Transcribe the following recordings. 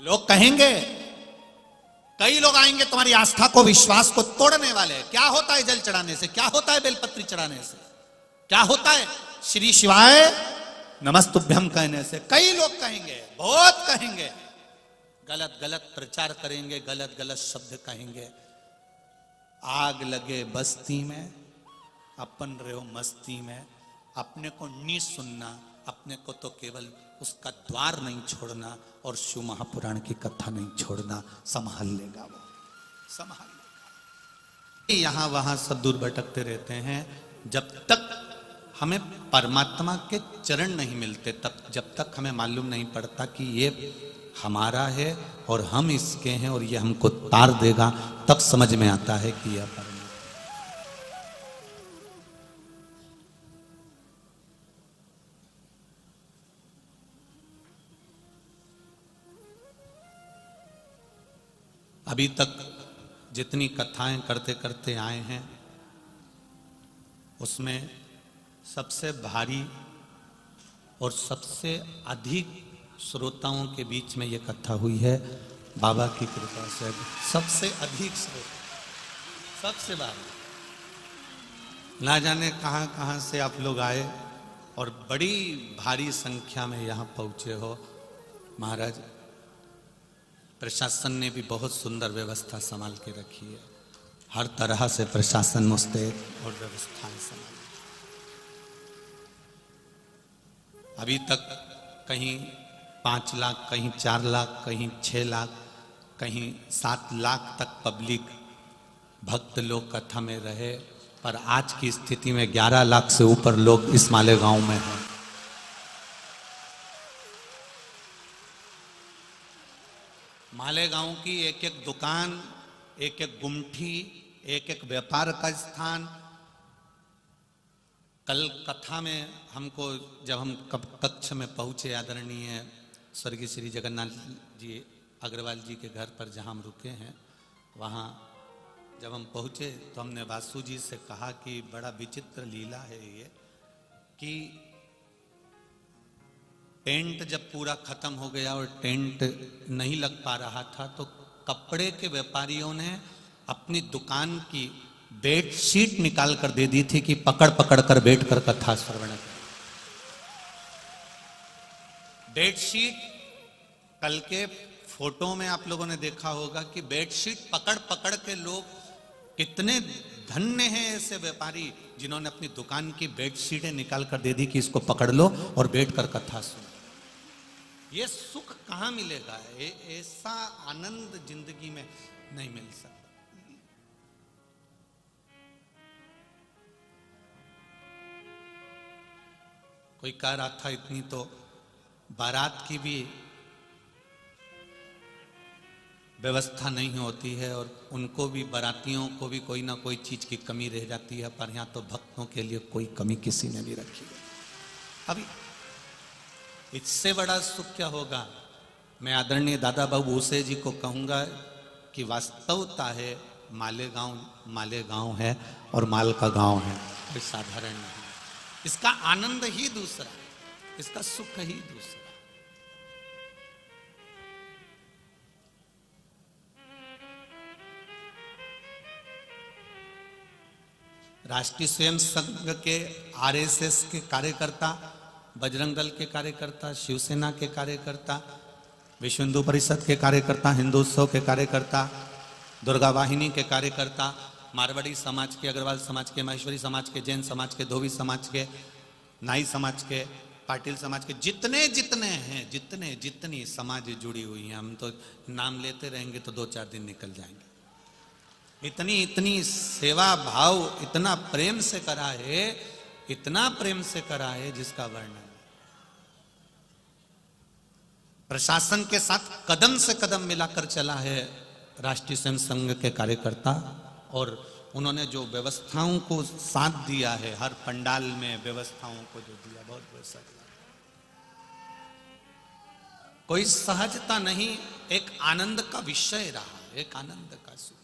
लोग कहेंगे, कई लोग आएंगे तुम्हारी आस्था को, विश्वास को तोड़ने वाले। क्या होता है जल चढ़ाने से, क्या होता है बेलपत्री चढ़ाने से, क्या होता है श्री शिवाय नमस्तुभ्यम कहने से? कई लोग कहेंगे, बहुत कहेंगे, गलत गलत प्रचार करेंगे, गलत गलत शब्द कहेंगे। आग लगे बस्ती में, अपन रहो मस्ती में। अपने को नहीं सुनना, अपने को तो केवल उसका द्वार नहीं छोड़ना और शिव महापुराण की कथा नहीं छोड़ना। संभाल लेगा वो, संभाल लेगा। यहां वहां सब दूर भटकते रहते हैं। जब तक हमें परमात्मा के चरण नहीं मिलते, तब जब तक हमें मालूम नहीं पड़ता कि ये हमारा है और हम इसके हैं और ये हमको तार देगा, तब समझ में आता है कि यह परमात्मा। अभी तक जितनी कथाएं करते करते आए हैं, उसमें सबसे भारी और सबसे अधिक श्रोताओं के बीच में ये कथा हुई है बाबा की कृपा से। सबसे अधिक श्रोता, सबसे भारी। ना जाने कहां कहां से आप लोग आए और बड़ी भारी संख्या में यहां पहुंचे हो। महाराज, प्रशासन ने भी बहुत सुंदर व्यवस्था संभाल के रखी है। हर तरह से प्रशासन मुस्तैद और व्यवस्थाएं संभाल। अभी तक कहीं 5 लाख, कहीं 4 लाख, कहीं 6 लाख, कहीं 7 लाख तक पब्लिक भक्त लोग कथा में रहे, पर आज की स्थिति में 11 लाख से ऊपर लोग इस मालेगांव में हैं। मालेगांव की एक एक दुकान, एक एक गुमठी, एक एक व्यापार का स्थान। कल कथा में हमको, जब हम कक्ष में पहुंचे, आदरणीय स्वर्गीय श्री जगन्नाथ जी अग्रवाल जी के घर पर जहां हम रुके हैं, वहां जब हम पहुंचे तो हमने वासु जी से कहा कि बड़ा विचित्र लीला है ये, कि टेंट जब पूरा खत्म हो गया और टेंट नहीं लग पा रहा था, तो कपड़े के व्यापारियों ने अपनी दुकान की बेडशीट निकाल कर दे दी थी कि पकड़ पकड़ कर बैठ कर कथा श्रवण करें। बेडशीट, कल के फोटो में आप लोगों ने देखा होगा कि बेडशीट पकड़ पकड़ के लोग, कितने धन्य हैं ऐसे व्यापारी जिन्होंने अपनी दुकान की बेडशीटें निकाल कर दे दी कि इसको पकड़ लो और बैठ कर कथा सुनो। ये सुख कहां मिलेगा? ऐसा आनंद जिंदगी में नहीं मिल सकता। कोई कह रहा था इतनी तो बारात की भी व्यवस्था नहीं होती है और उनको भी, बारातियों को भी कोई ना कोई चीज की कमी रह जाती है, पर यहां तो भक्तों के लिए कोई कमी किसी ने भी रखी है। अभी इससे बड़ा सुख क्या होगा? मैं आदरणीय दादा बाबू भूसे जी को कहूंगा कि वास्तवता है मालेगांव मालेगांव है और माल का गांव है, कोई साधारण नहीं। इसका आनंद ही दूसरा, इसका सुख ही दूसरा। राष्ट्रीय स्वयं संघ के, आरएसएस के कार्यकर्ता, बजरंग दल के कार्यकर्ता, शिवसेना के कार्यकर्ता, विश्व हिंदू परिषद के कार्यकर्ता, हिंदुत्सव के कार्यकर्ता, दुर्गा वाहिनी के कार्यकर्ता, मारवाड़ी समाज के, अग्रवाल समाज के, महेश्वरी समाज के, जैन समाज के, धोबी समाज के, नाई समाज के, पाटिल समाज के, जितने जितने हैं, जितने जितनी समाज जुड़ी हुई हैं, हम तो नाम लेते रहेंगे तो 2-4 दिन निकल जाएंगे। इतनी इतनी सेवा भाव, इतना प्रेम से करा है, इतना प्रेम से करा है जिसका वर्णन। प्रशासन के साथ कदम से कदम मिलाकर चला है राष्ट्रीय स्वयं संघ के कार्यकर्ता, और उन्होंने जो व्यवस्थाओं को साथ दिया है, हर पंडाल में व्यवस्थाओं को जो दिया, बहुत बहुत सारा। कोई सहजता नहीं, एक आनंद का विषय रहा, एक आनंद का सुख।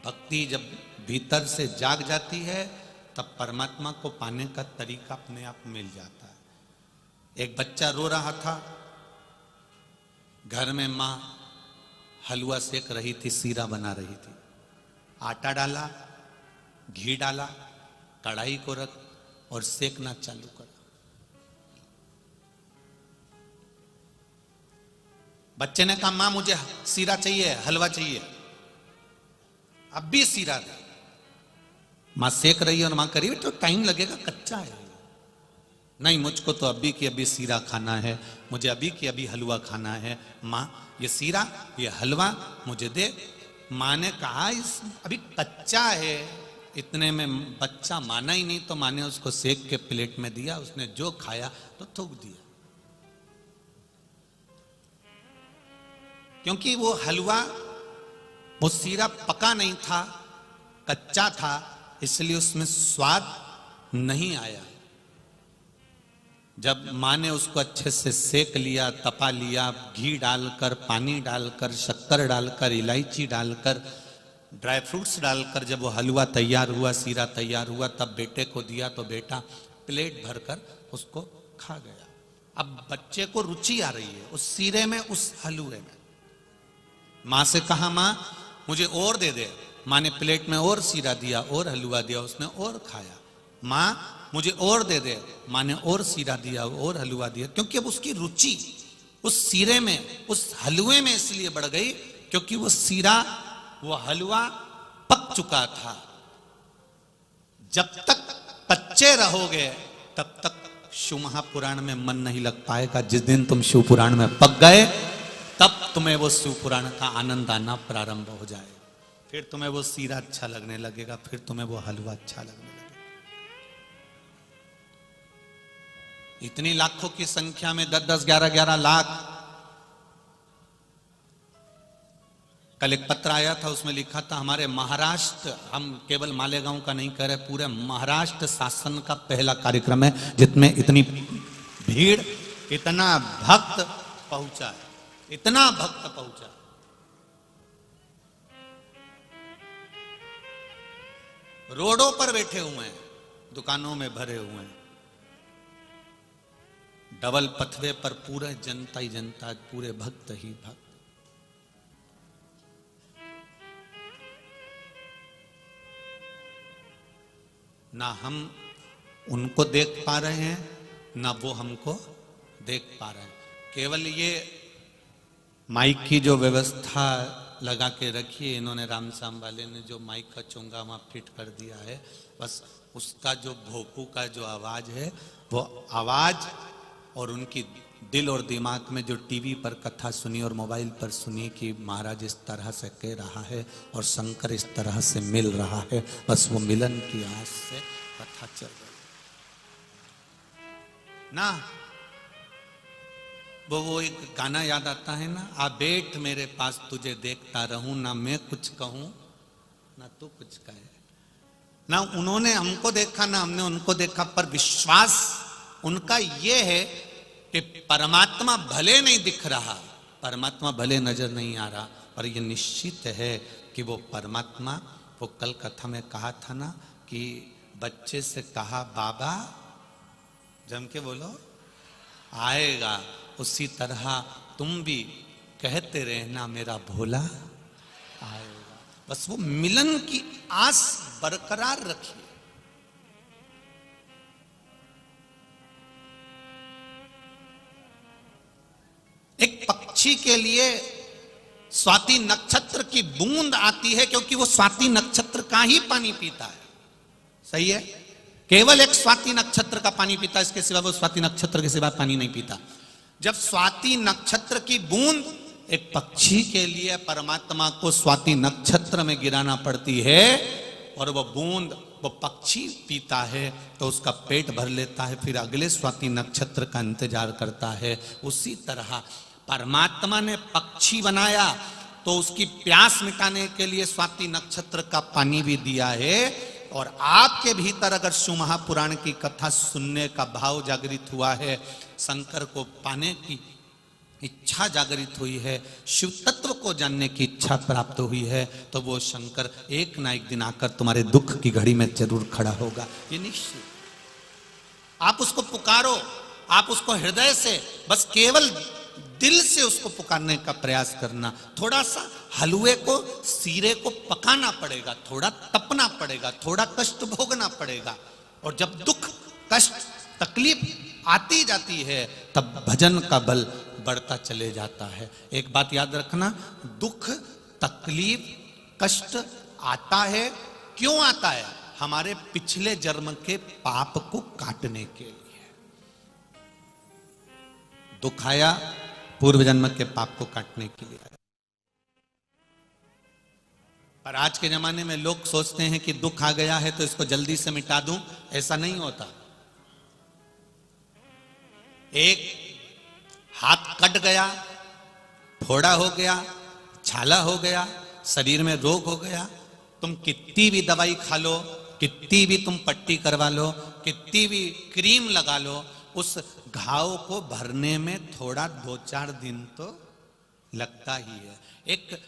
भक्ति जब भीतर से जाग जाती है, तब परमात्मा को पाने का तरीका अपने आप मिल जाता है। एक बच्चा रो रहा था, घर में माँ हलवा सेक रही थी, सीरा बना रही थी। आटा डाला, घी डाला, कढ़ाई को रख और सेकना चालू करा। बच्चे ने कहा माँ मुझे सीरा चाहिए, हलवा चाहिए। अब भी सीरा दे। माँ सेक रही है और माँ करी तो टाइम लगेगा, कच्चा है। नहीं, मुझको तो अभी की अभी सीरा खाना है, मुझे अभी की अभी हलवा खाना है। माँ ये सीरा ये हलवा मुझे दे। माँ ने कहा इस अभी कच्चा है। इतने में बच्चा माना ही नहीं, तो माँ ने उसको सेक के प्लेट में दिया। उसने जो खाया तो थूक दिया, क्योंकि वो हलवा, वो सीरा पका नहीं था, कच्चा था, इसलिए उसमें स्वाद नहीं आया। जब माँ ने उसको अच्छे से सेक लिया, तपा लिया, घी डालकर, पानी डालकर, शक्कर डालकर, इलायची डालकर, ड्राई फ्रूट्स डालकर जब वो हलवा तैयार हुआ, सीरा तैयार हुआ, तब बेटे को दिया तो बेटा प्लेट भरकर उसको खा गया। अब बच्चे को रुचि आ रही है उस सीरे में, उस हलवे में। माँ से कहा माँ मुझे और दे दे। माँ ने प्लेट में और सीरा दिया और हलवा दिया, उसने और खाया। माँ मुझे और दे दे। माँ ने और सीरा दिया और हलवा दिया, क्योंकि अब उसकी रुचि उस सीरे में, उस हलवे में इसलिए बढ़ गई क्योंकि वो सीरा, वो हलवा पक चुका था। जब तक कच्चे रहोगे तब तक शिव महापुराण में मन नहीं लग पाएगा। जिस दिन तुम शिव पुराण में पक गए तब तुम्हें वो शिव पुराण का आनंद आना प्रारंभ हो जाए। फिर तुम्हें वो सीरा अच्छा लगने लगेगा, फिर तुम्हें वो हलवा अच्छा लगने लगेगा। इतनी लाखों की संख्या में 10-10, 11-11 लाख। कल एक पत्र आया था, उसमें लिखा था हमारे महाराष्ट्र, हम केवल मालेगांव का नहीं कह रहे, पूरे महाराष्ट्र शासन का पहला कार्यक्रम है जिसमें इतनी भीड़, इतना भक्त पहुंचा है, इतना भक्त पहुंचा। रोडों पर बैठे हुए हैं, दुकानों में भरे हुए हैं, डबल पथवे पर पूरे जनता ही जनता, पूरे भक्त ही भक्त। ना हम उनको देख पा रहे हैं, ना वो हमको देख पा रहे हैं। केवल ये माइक की जो व्यवस्था लगा के रखी है इन्होंने, रामसाम वाले ने जो माइक का चोंगा वहां फिट कर दिया है, बस उसका जो भोंपू का जो आवाज है, वो आवाज और उनकी दिल और दिमाग में जो टीवी पर कथा सुनी और मोबाइल पर सुनी कि महाराज इस तरह से कह रहा है और शंकर इस तरह से मिल रहा है, बस वो मिलन की आस से कथा चल रही ना। वो एक गाना याद आता है ना, आ बैठ मेरे पास तुझे देखता रहूं, ना मैं कुछ कहूं ना तू कुछ कहे। ना उन्होंने हमको देखा ना हमने उनको देखा, पर विश्वास उनका ये है कि परमात्मा भले नहीं दिख रहा, परमात्मा भले नजर नहीं आ रहा, पर ये निश्चित है कि वो परमात्मा, वो कल कथा में कहा था ना कि बच्चे से कहा बाबा, जम के बोलो, आएगा। उसी तरह तुम भी कहते रहना मेरा भोला आएगा। बस वो मिलन की आस बरकरार रखिए। एक पक्षी के लिए स्वाति नक्षत्र की बूंद आती है क्योंकि वो स्वाति नक्षत्र का ही पानी पीता है। सही है, केवल एक स्वाति नक्षत्र का पानी पीता है, इसके सिवा वो स्वाति नक्षत्र के सिवा पानी नहीं पीता। जब स्वाति नक्षत्र की बूंद एक पक्षी के लिए परमात्मा को स्वाति नक्षत्र में गिराना पड़ती है और वो बूंद वो पक्षी पीता है तो उसका पेट भर लेता है, फिर अगले स्वाति नक्षत्र का इंतजार करता है। उसी तरह परमात्मा ने पक्षी बनाया तो उसकी प्यास मिटाने के लिए स्वाति नक्षत्र का पानी भी दिया है। और आपके भीतर अगर शिव महापुराण की कथा सुनने का भाव जागृत हुआ है, शंकर को पाने की इच्छा जागृत हुई है, शिव तत्व को जानने की इच्छा प्राप्त हुई है, तो वो शंकर एक ना एक दिन आकर तुम्हारे दुख की घड़ी में जरूर खड़ा होगा, ये निश्चित। आप उसको पुकारो, आप उसको हृदय से बस केवल दिल से उसको पुकारने का प्रयास करना। थोड़ा सा हलवे को, सीरे को पकाना पड़ेगा, थोड़ा तपना पड़ेगा, थोड़ा कष्ट भोगना पड़ेगा। और जब दुख, कष्ट, तकलीफ आती जाती है तब भजन का बल बढ़ता चले जाता है। एक बात याद रखना, दुख, तकलीफ, कष्ट आता है, क्यों आता है? हमारे पिछले जन्म के पाप को काटने के लिए। दुख आया पूर्व जन्म के पाप को काटने के लिए आया। पर आज के जमाने में लोग सोचते हैं कि दुख आ गया है तो इसको जल्दी से मिटा दूं। ऐसा नहीं होता। एक हाथ कट गया, फोड़ा हो गया, छाला हो गया, शरीर में रोग हो गया, तुम कितनी भी दवाई खा लो, कितनी भी तुम पट्टी करवा लो, कितनी भी क्रीम लगा लो, उस घाव को भरने में थोड़ा 2-4 दिन तो लगता ही है। एक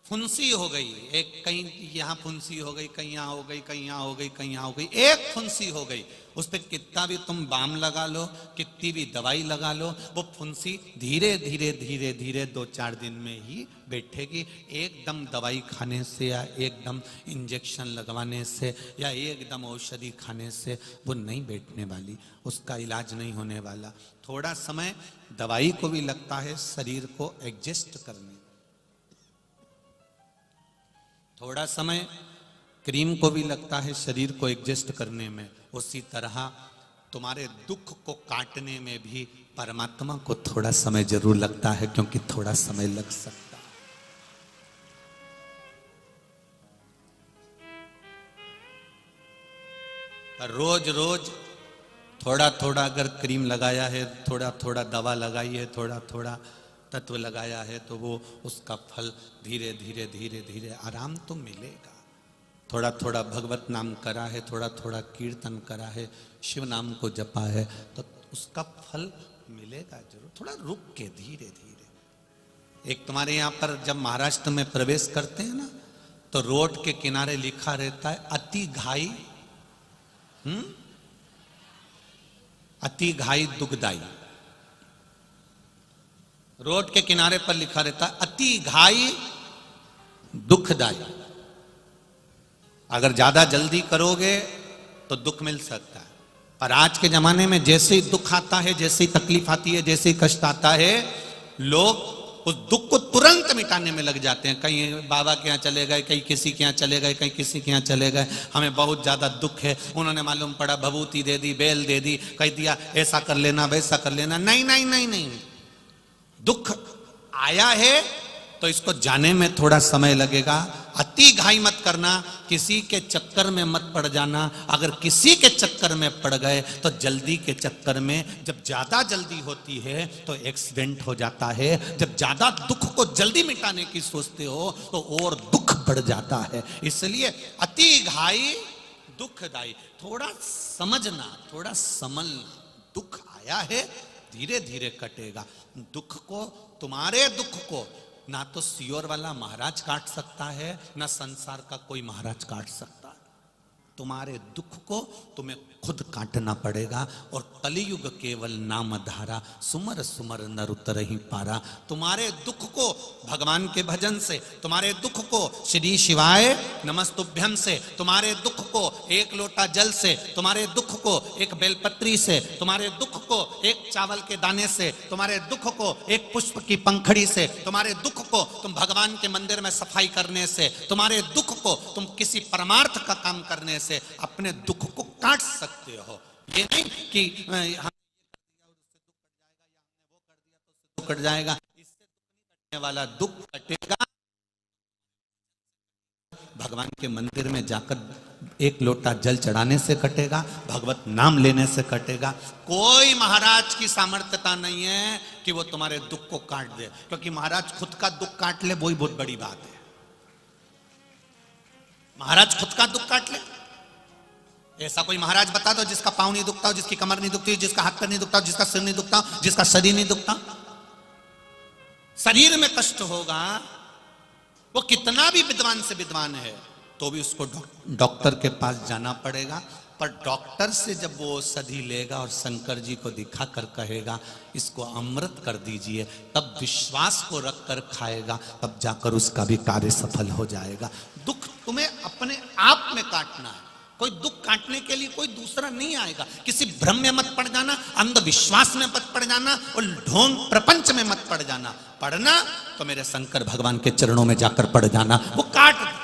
फुंसी हो गई, एक कहीं यहां फुंसी हो गई, कहीं यहां हो गई, कहीं यहां हो गई, कहीं यहां हो गई, एक फुंसी हो गई, उस पर कितना भी तुम बाम लगा लो, कितनी भी दवाई लगा लो, वो फुंसी धीरे धीरे धीरे धीरे 2-4 दिन में ही बैठेगी। एकदम दवाई खाने से या एकदम इंजेक्शन लगवाने से या एकदम औषधि खाने से वो नहीं बैठने वाली, उसका इलाज नहीं होने वाला। थोड़ा समय दवाई को भी लगता है शरीर को एडजस्ट करने, थोड़ा समय क्रीम को भी लगता है शरीर को एडजस्ट करने में। उसी तरह तुम्हारे दुख को काटने में भी परमात्मा को थोड़ा समय जरूर लगता है, क्योंकि थोड़ा समय लग सकता है। पर रोज रोज थोड़ा थोड़ा अगर क्रीम लगाया है, थोड़ा थोड़ा दवा लगाई है, थोड़ा थोड़ा तत्व लगाया है, तो वो उसका फल धीरे धीरे धीरे धीरे आराम तो मिलेगा। थोड़ा थोड़ा भगवत नाम करा है, थोड़ा थोड़ा कीर्तन करा है, शिव नाम को जपा है, तो उसका फल मिलेगा जरूर। थोड़ा रुक के धीरे धीरे। एक तुम्हारे यहाँ पर जब महाराष्ट्र में प्रवेश करते हैं ना, तो रोड के किनारे लिखा रहता है अति घाई, अति घाई दुखदाई। रोड के किनारे पर लिखा रहता है अति घाई दुखदाई। अगर ज्यादा जल्दी करोगे तो दुख मिल सकता है। पर आज के जमाने में जैसे ही दुख आता है, जैसे ही तकलीफ आती है, जैसे ही कष्ट आता है, लोग उस दुख को तुरंत मिटाने में लग जाते हैं। कहीं बाबा के यहाँ चले गए, कहीं किसी के यहाँ चले गए, कहीं किसी के यहाँ चले गए, हमें बहुत ज्यादा दुख है, उन्होंने मालूम पड़ा भभूति दे दी, बेल दे दी, कह दिया ऐसा कर लेना, वैसा कर लेना। नहीं नहीं नहीं नहीं, दुख आया है तो इसको जाने में थोड़ा समय लगेगा। अति घाई मत करना, किसी के चक्कर में मत पड़ जाना। अगर किसी के चक्कर में पड़ गए तो जल्दी के चक्कर में, जब ज्यादा जल्दी होती है तो एक्सीडेंट हो जाता है। जब ज्यादा दुख को जल्दी मिटाने की सोचते हो तो और दुख बढ़ जाता है। इसलिए अति घाई दुखदाई। थोड़ा समझना, थोड़ा समझना। दुख आया है, धीरे धीरे कटेगा। दुख को, तुम्हारे दुख को ना तो सियोर वाला महाराज काट सकता है, ना संसार का कोई महाराज काट सकता है। तुम्हारे दुख को तुम्हें खुद काटना पड़ेगा। और कलियुग केवल नाम धारा, सुमर सुमर नर उतरहि पारा। तुम्हारे दुख को भगवान के भजन से, तुम्हारे दुख को श्री शिवाय नमस्तुभ्यम से, तुम्हारे दुख को एक लोटा जल से, तुम्हारे दुख को एक बेलपत्री से, तुम्हारे दुख को एक चावल के दाने से, तुम्हारे दुख को एक पुष्प की पंखड़ी से, तुम्हारे दुख को तुम भगवान के मंदिर में सफाई करने से, तुम्हारे दुख को तुम किसी परमार्थ का काम करने से अपने दुख को काट सकते हो। ये नहीं कि हम दुख कट जाएगा, इससे कटने वाला दुख कटेगा भगवान के मंदिर में जाकर एक लोटा जल चढ़ाने से कटेगा, भगवत नाम लेने से कटेगा। कोई महाराज की सामर्थ्यता नहीं है कि वो तुम्हारे दुख को काट दे, क्योंकि महाराज खुद का दुख काट ले वही बहुत बड़ी बात है। महाराज खुद का दुख काट ले। ऐसा कोई महाराज बता दो जिसका पांव नहीं दुखता हो, जिसकी कमर नहीं दुखती, जिसका हाथ पैर नहीं दुखता, जिसका सिर नहीं दुखता, जिसका शरीर नहीं दुखता। शरीर में कष्ट होगा, वो कितना भी विद्वान से विद्वान है तो भी उसको डॉक्टर के पास जाना पड़ेगा। पर डॉक्टर से जब वो औषधि लेगा और शंकर जी को दिखाकर कहेगा इसको अमृत कर दीजिए, तब विश्वास को रखकर खाएगा, तब जाकर उसका भी कार्य सफल हो जाएगा। दुख तुम्हें अपने आप में काटना है, कोई दुख काटने के लिए कोई दूसरा नहीं आएगा। किसी भ्रम में मत पड़ जाना, अंधविश्वास में मत पड़ जाना और ढोंग प्रपंच में मत पड़ जाना। पढ़ना तो मेरे शंकर भगवान के चरणों में जाकर पड़ जाना, वो काट दे।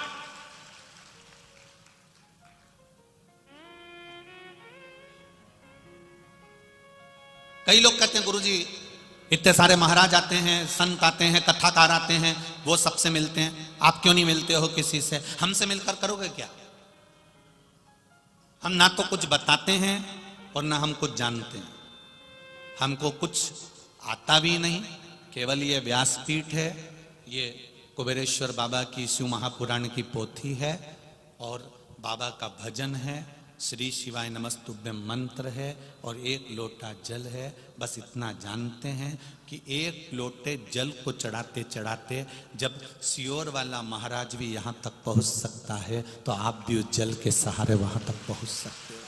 कई लोग कहते हैं गुरुजी इतने सारे महाराज आते हैं, संत आते हैं, कथाकार आते हैं, वो सबसे मिलते हैं, आप क्यों नहीं मिलते हो किसी से? हमसे मिलकर करोगे क्या? हम ना तो कुछ बताते हैं और ना हम कुछ जानते हैं, हमको कुछ आता भी नहीं। केवल ये व्यासपीठ है, ये कुबेरेश्वर बाबा की शिव महापुराण की पोथी है और बाबा का भजन है, श्री शिवाय नमस्तुभ्यम मंत्र है और एक लोटा जल है। बस इतना जानते हैं कि एक लोटे जल को चढ़ाते चढ़ाते जब सियोर वाला महाराज भी यहाँ तक पहुँच सकता है, तो आप भी उस जल के सहारे वहाँ तक पहुँच सकते हो।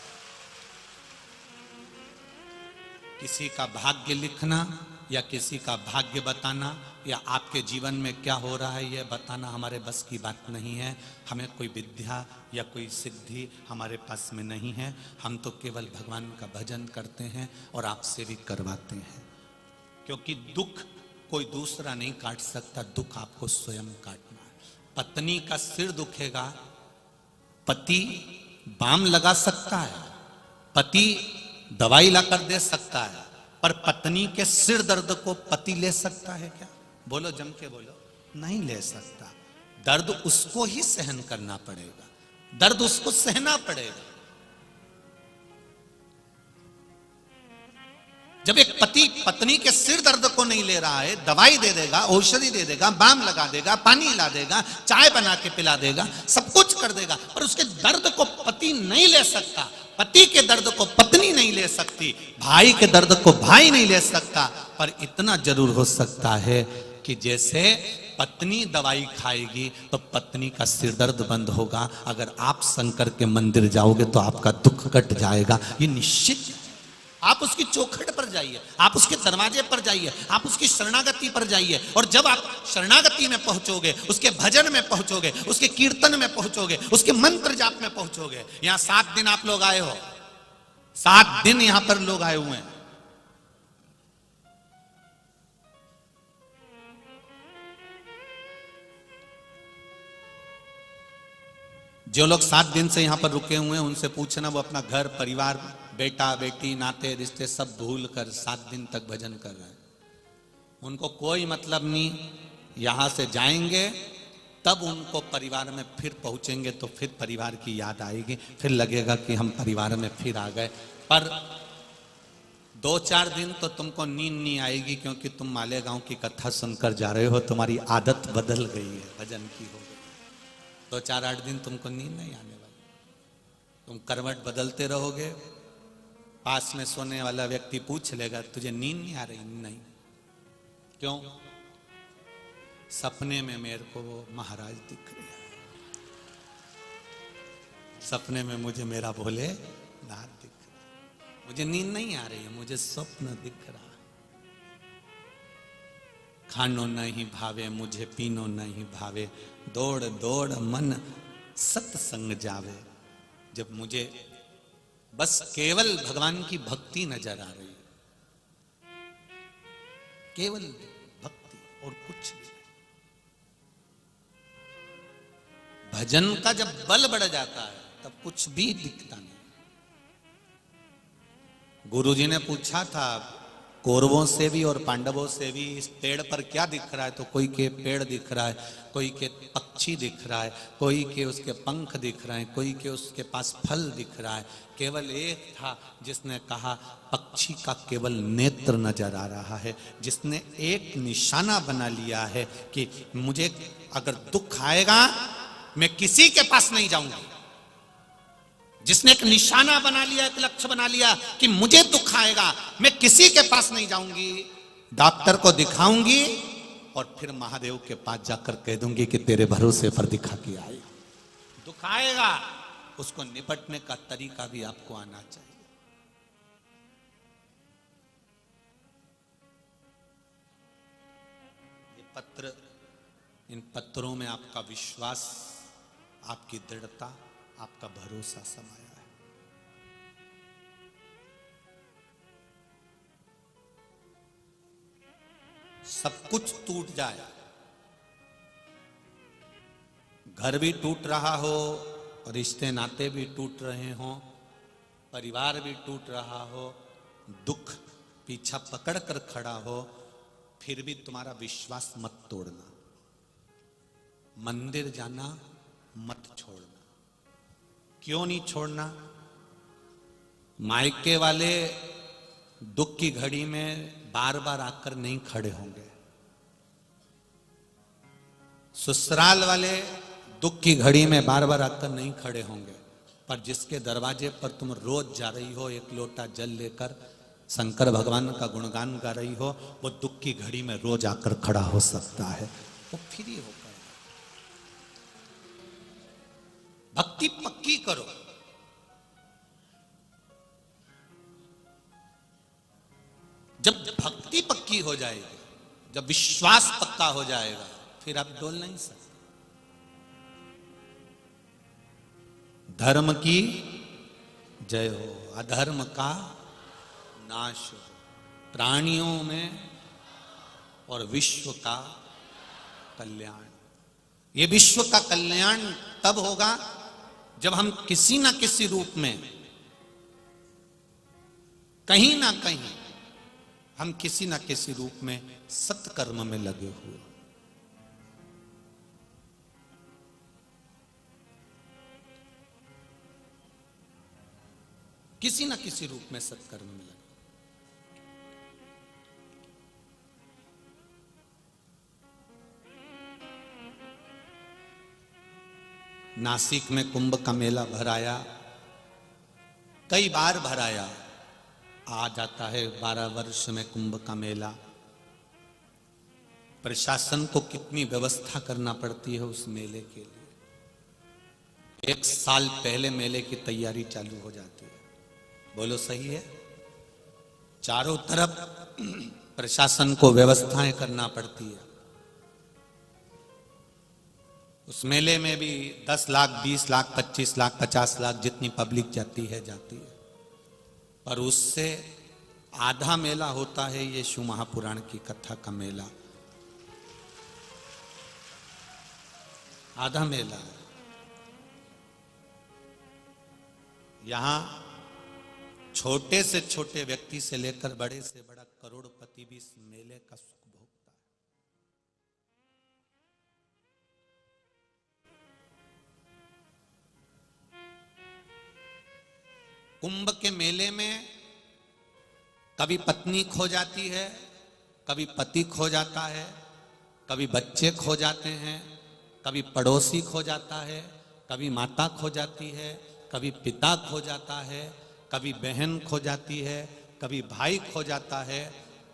किसी का भाग्य लिखना या किसी का भाग्य बताना या आपके जीवन में क्या हो रहा है यह बताना हमारे बस की बात नहीं है। हमें कोई विद्या या कोई सिद्धि हमारे पास में नहीं है। हम तो केवल भगवान का भजन करते हैं और आपसे भी करवाते हैं, क्योंकि दुख कोई दूसरा नहीं काट सकता, दुख आपको स्वयं काटना है। पत्नी का सिर दुखेगा, पति बाम लगा सकता है, पति दवाई लाकर दे सकता है, पर पत्नी के सिर दर्द को पति ले सकता है क्या? बोलो, जम के बोलो, नहीं ले सकता। दर्द उसको ही सहन करना पड़ेगा, दर्द उसको सहना पड़ेगा। जब एक पति पत्नी के सिर दर्द को नहीं ले रहा है, दवाई दे देगा, औषधि दे देगा, बाम लगा देगा, पानी ला देगा, चाय बना के पिला देगा, सब कुछ कर देगा, पर उसके दर्द को पति नहीं ले सकता। पति के दर्द को पत्नी नहीं ले सकती, भाई के दर्द को भाई नहीं ले सकता। पर इतना जरूर हो सकता है कि जैसे पत्नी दवाई खाएगी तो पत्नी का सिर दर्द बंद होगा। अगर आप शंकर के मंदिर जाओगे तो आपका दुख कट जाएगा, ये निश्चित। आप उसकी चौखट पर जाइए, आप उसके दरवाजे पर जाइए, आप उसकी शरणागति पर जाइए, और जब आप शरणागति में पहुंचोगे, उसके भजन में पहुंचोगे, उसके कीर्तन में पहुंचोगे, उसके मंत्र जाप में पहुंचोगे। यहां 7 दिन आप लोग आए हो, 7 दिन यहां पर लोग आए हुए हैं। जो लोग 7 दिन से यहां पर रुके हुए हैं उनसे पूछना, वो अपना घर परिवार, बेटा बेटी, नाते रिश्ते सब भूल कर 7 दिन तक भजन कर रहे हैं। उनको कोई मतलब नहीं, यहां से जाएंगे तब उनको परिवार में फिर पहुंचेंगे तो फिर परिवार की याद आएगी, फिर लगेगा कि हम परिवार में फिर आ गए। पर 2-4 दिन तो तुमको नींद नहीं आएगी, क्योंकि तुम मालेगांव की कथा सुनकर जा रहे हो, तुम्हारी आदत बदल गई है, भजन की हो गई। 2-4-8 दिन तुमको नींद नहीं आने वाली, तुम करवट बदलते रहोगे। पास में सोने वाला व्यक्ति पूछ लेगा, तुझे नींद नहीं आ रही? नहीं। क्यों? सपने में मेरे को वो महाराज दिख रहे हैं, सपने में मुझे मेरा भोले नाथ दिख रहा, मुझे नींद नहीं आ रही है, मुझे स्वप्न दिख रहा। खानो नहीं भावे मुझे, पीनो नहीं भावे, दौड़ दौड़ मन सत्संग जावे। जब मुझे बस केवल भगवान की भक्ति नजर आ रही है, केवल भक्ति और कुछ नहीं। भजन का जब बल बढ़ जाता है तब कुछ भी दिखता नहीं। गुरुजी ने पूछा था कौरवों से भी और पांडवों से भी, इस पेड़ पर क्या दिख रहा है? तो कोई के पेड़ दिख रहा है, कोई के पक्षी दिख रहा है, कोई के उसके पंख दिख रहे हैं, कोई के उसके पास फल दिख रहा है। केवल एक था जिसने कहा पक्षी का केवल नेत्र नजर आ रहा है, जिसने एक निशाना बना लिया है कि मुझे अगर दुख आएगा मैं किसी के पास नहीं जाऊंगा। जिसने एक निशाना बना लिया, एक लक्ष्य बना लिया कि मुझे दुख आएगा मैं किसी के पास नहीं जाऊंगी, डॉक्टर को दिखाऊंगी और फिर महादेव के पास जाकर कह दूंगी कि तेरे भरोसे पर दिखा के आई। दुख आएगा उसको निपटने का तरीका भी आपको आना चाहिए। ये पत्र, इन पत्रों में आपका विश्वास, आपकी दृढ़ता, आपका भरोसा समाया है। सब कुछ टूट जाए, घर भी टूट रहा हो, रिश्ते नाते भी टूट रहे हो, परिवार भी टूट रहा हो, दुख पीछा पकड़ कर खड़ा हो, फिर भी तुम्हारा विश्वास मत तोड़ना, मंदिर जाना मत छोड़ना। क्यों नहीं छोड़ना? मायके वाले दुख की घड़ी में बार बार आकर नहीं खड़े होंगे, ससुराल वाले दुख की घड़ी में बार बार आकर नहीं खड़े होंगे, पर जिसके दरवाजे पर तुम रोज जा रही हो एक लोटा जल लेकर शंकर भगवान का गुणगान गा रही हो, वो दुख की घड़ी में रोज आकर खड़ा हो सकता है। वो फ्री होकर भक्ति पक्की करो। जब भक्ति पक्की हो जाएगी, जब विश्वास पक्का हो जाएगा, फिर आप डोल नहीं सकते। धर्म की जय हो, अधर्म का नाश हो, प्राणियों में और विश्व का कल्याण। ये विश्व का कल्याण तब होगा जब हम किसी ना किसी रूप में, कहीं ना कहीं हम किसी ना किसी रूप में सत्कर्म में लगे हुए। किसी ना किसी रूप में सत्कर्म में लगे। नासिक में कुंभ का मेला भराया, कई बार भराया, आ जाता है 12 वर्ष में कुंभ का मेला। प्रशासन को कितनी व्यवस्था करना पड़ती है उस मेले के लिए। 1 साल पहले मेले की तैयारी चालू हो जाती है। बोलो सही है? चारों तरफ प्रशासन को व्यवस्थाएं करना पड़ती है। उस मेले में भी 10 लाख, 20 लाख, 25 लाख, 50 लाख जितनी पब्लिक जाती है। पर उससे आधा मेला होता है ये शिव महापुराण की कथा का मेला। आधा मेला है। यहां छोटे से छोटे व्यक्ति से लेकर बड़े से बड़ा करोड़पति भी इस मेले का सुख भोगता है। कुंभ के मेले में कभी पत्नी खो जाती है, कभी पति खो जाता है, कभी बच्चे खो जाते हैं, कभी पड़ोसी खो जाता है, कभी माता खो जाती है, कभी पिता खो जाता है, कभी बहन खो जाती है, कभी भाई खो जाता है।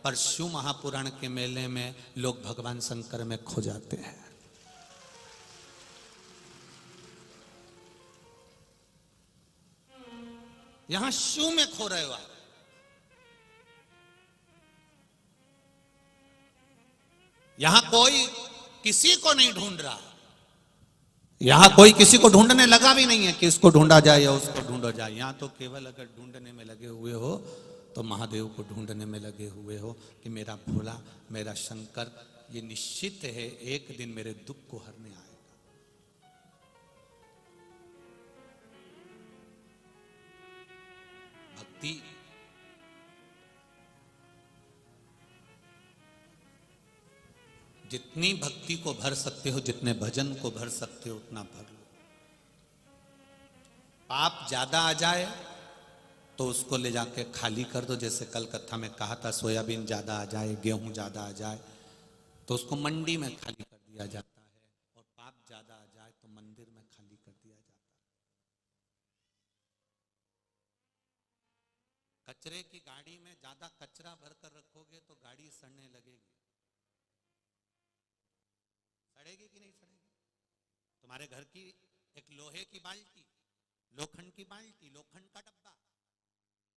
पर शिव महापुराण के मेले में लोग भगवान शंकर में खो जाते हैं। यहां शिव में खो रहे हो आप। यहां कोई किसी को नहीं ढूंढ रहा। यहां कोई किसी को ढूंढने लगा भी नहीं है कि इसको ढूंढा जाए या उसको ढूंढा जाए। यहां तो केवल अगर ढूंढने में लगे हुए हो तो महादेव को ढूंढने में लगे हुए हो कि मेरा भोला, मेरा शंकर ये निश्चित है एक दिन मेरे दुख को हरने आएगा। भक्ति जितनी भक्ति को भर सकते हो, जितने भजन को भर सकते हो उतना भर लो। पाप ज्यादा आ जाए तो उसको ले जाके खाली कर दो। जैसे कल कथा में कहा था, सोयाबीन ज्यादा आ जाए, गेहूं ज्यादा आ जाए तो उसको मंडी में खाली कर दिया जाता है, और पाप ज्यादा आ जाए तो मंदिर में खाली कर दिया जाता है। कचरे की गाड़ी में ज्यादा कचरा भरकर रखोगे तो गाड़ी सड़ने लगेगी। सड़ेगी कि नहीं सड़ेगी? तुम्हारे घर की एक लोहे की बाल्टी लोखंड की बाल्टी, लोखंड का डब्बा,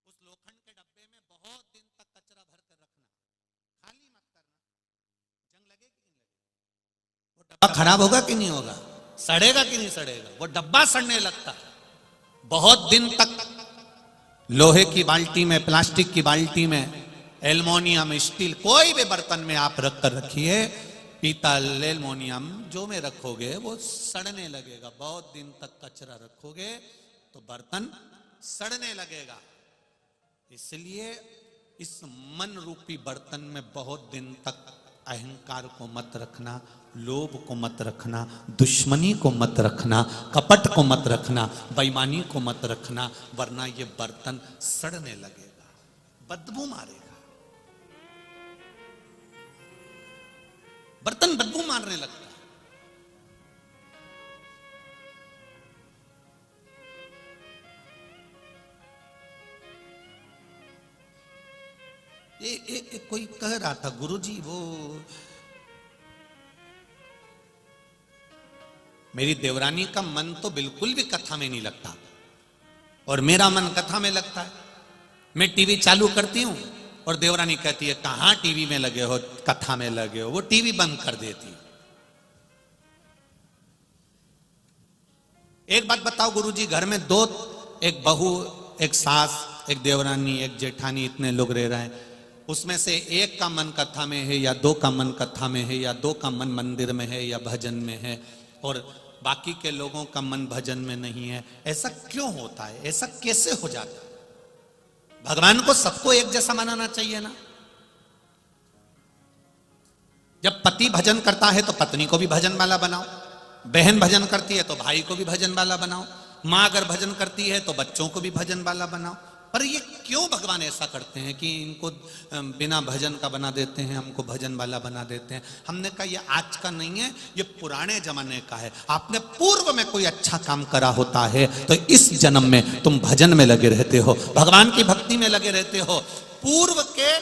उस लोखंड के डब्बे में बहुत दिन तक कचरा भर कर रखना, खाली मत करना। जंग लगेगी कि नहीं लगेगी? वो डब्बा खराब होगा कि नहीं होगा? सड़ेगा कि नहीं सड़ेगा? वो डब्बा सड़ने लगता है। बहुत दिन तक लोहे की बाल्टी में, प्लास्टिक की बाल्टी में, एल्युमिनियम, स्टील, कोई भी बर्तन में आप रख कर रखिए, पीतल, एल्युमिनियम जो में रखोगे वो सड़ने लगेगा। बहुत दिन तक कचरा रखोगे तो बर्तन सड़ने लगेगा। इसलिए इस मन रूपी बर्तन में बहुत दिन तक अहंकार को मत रखना, लोभ को मत रखना, दुश्मनी को मत रखना, कपट को मत रखना, बेईमानी को मत रखना, वरना ये बर्तन सड़ने लगेगा, बदबू मारेगा। बर्तन बदबू मारने लगता है। कोई कह रहा था, गुरुजी वो मेरी देवरानी का मन तो बिल्कुल भी कथा में नहीं लगता और मेरा मन कथा में लगता है। मैं टीवी चालू करती हूं और देवरानी कहती है कहां टीवी में लगे हो, कथा में लगे हो। वो टीवी बंद कर देती है। एक बात बताओ गुरुजी, घर में दो, एक बहू, एक सास, एक देवरानी, एक जेठानी, इतने लोग रह रहे हैं, उसमें से एक का मन कथा में है या दो का मन कथा में है या दो का मन मंदिर में है या भजन में है और बाकी के लोगों का मन भजन में नहीं है। ऐसा क्यों होता है? ऐसा कैसे हो जाता है? भगवान को सबको एक जैसा मानना चाहिए ना। जब पति भजन करता है तो पत्नी को भी भजन वाला बनाओ, बहन भजन करती है तो भाई को भी भजन वाला बनाओ, माँ अगर भजन करती है तो बच्चों को भी भजन वाला बनाओ। पर ये क्यों भगवान ऐसा करते हैं कि इनको बिना भजन का बना देते हैं, हमको भजन वाला बना देते हैं? हमने कहा ये आज का नहीं है, ये पुराने जमाने का है। आपने पूर्व में कोई अच्छा काम करा होता है तो इस जन्म में तुम भजन में लगे रहते हो, भगवान की भक्ति में लगे रहते हो। पूर्व के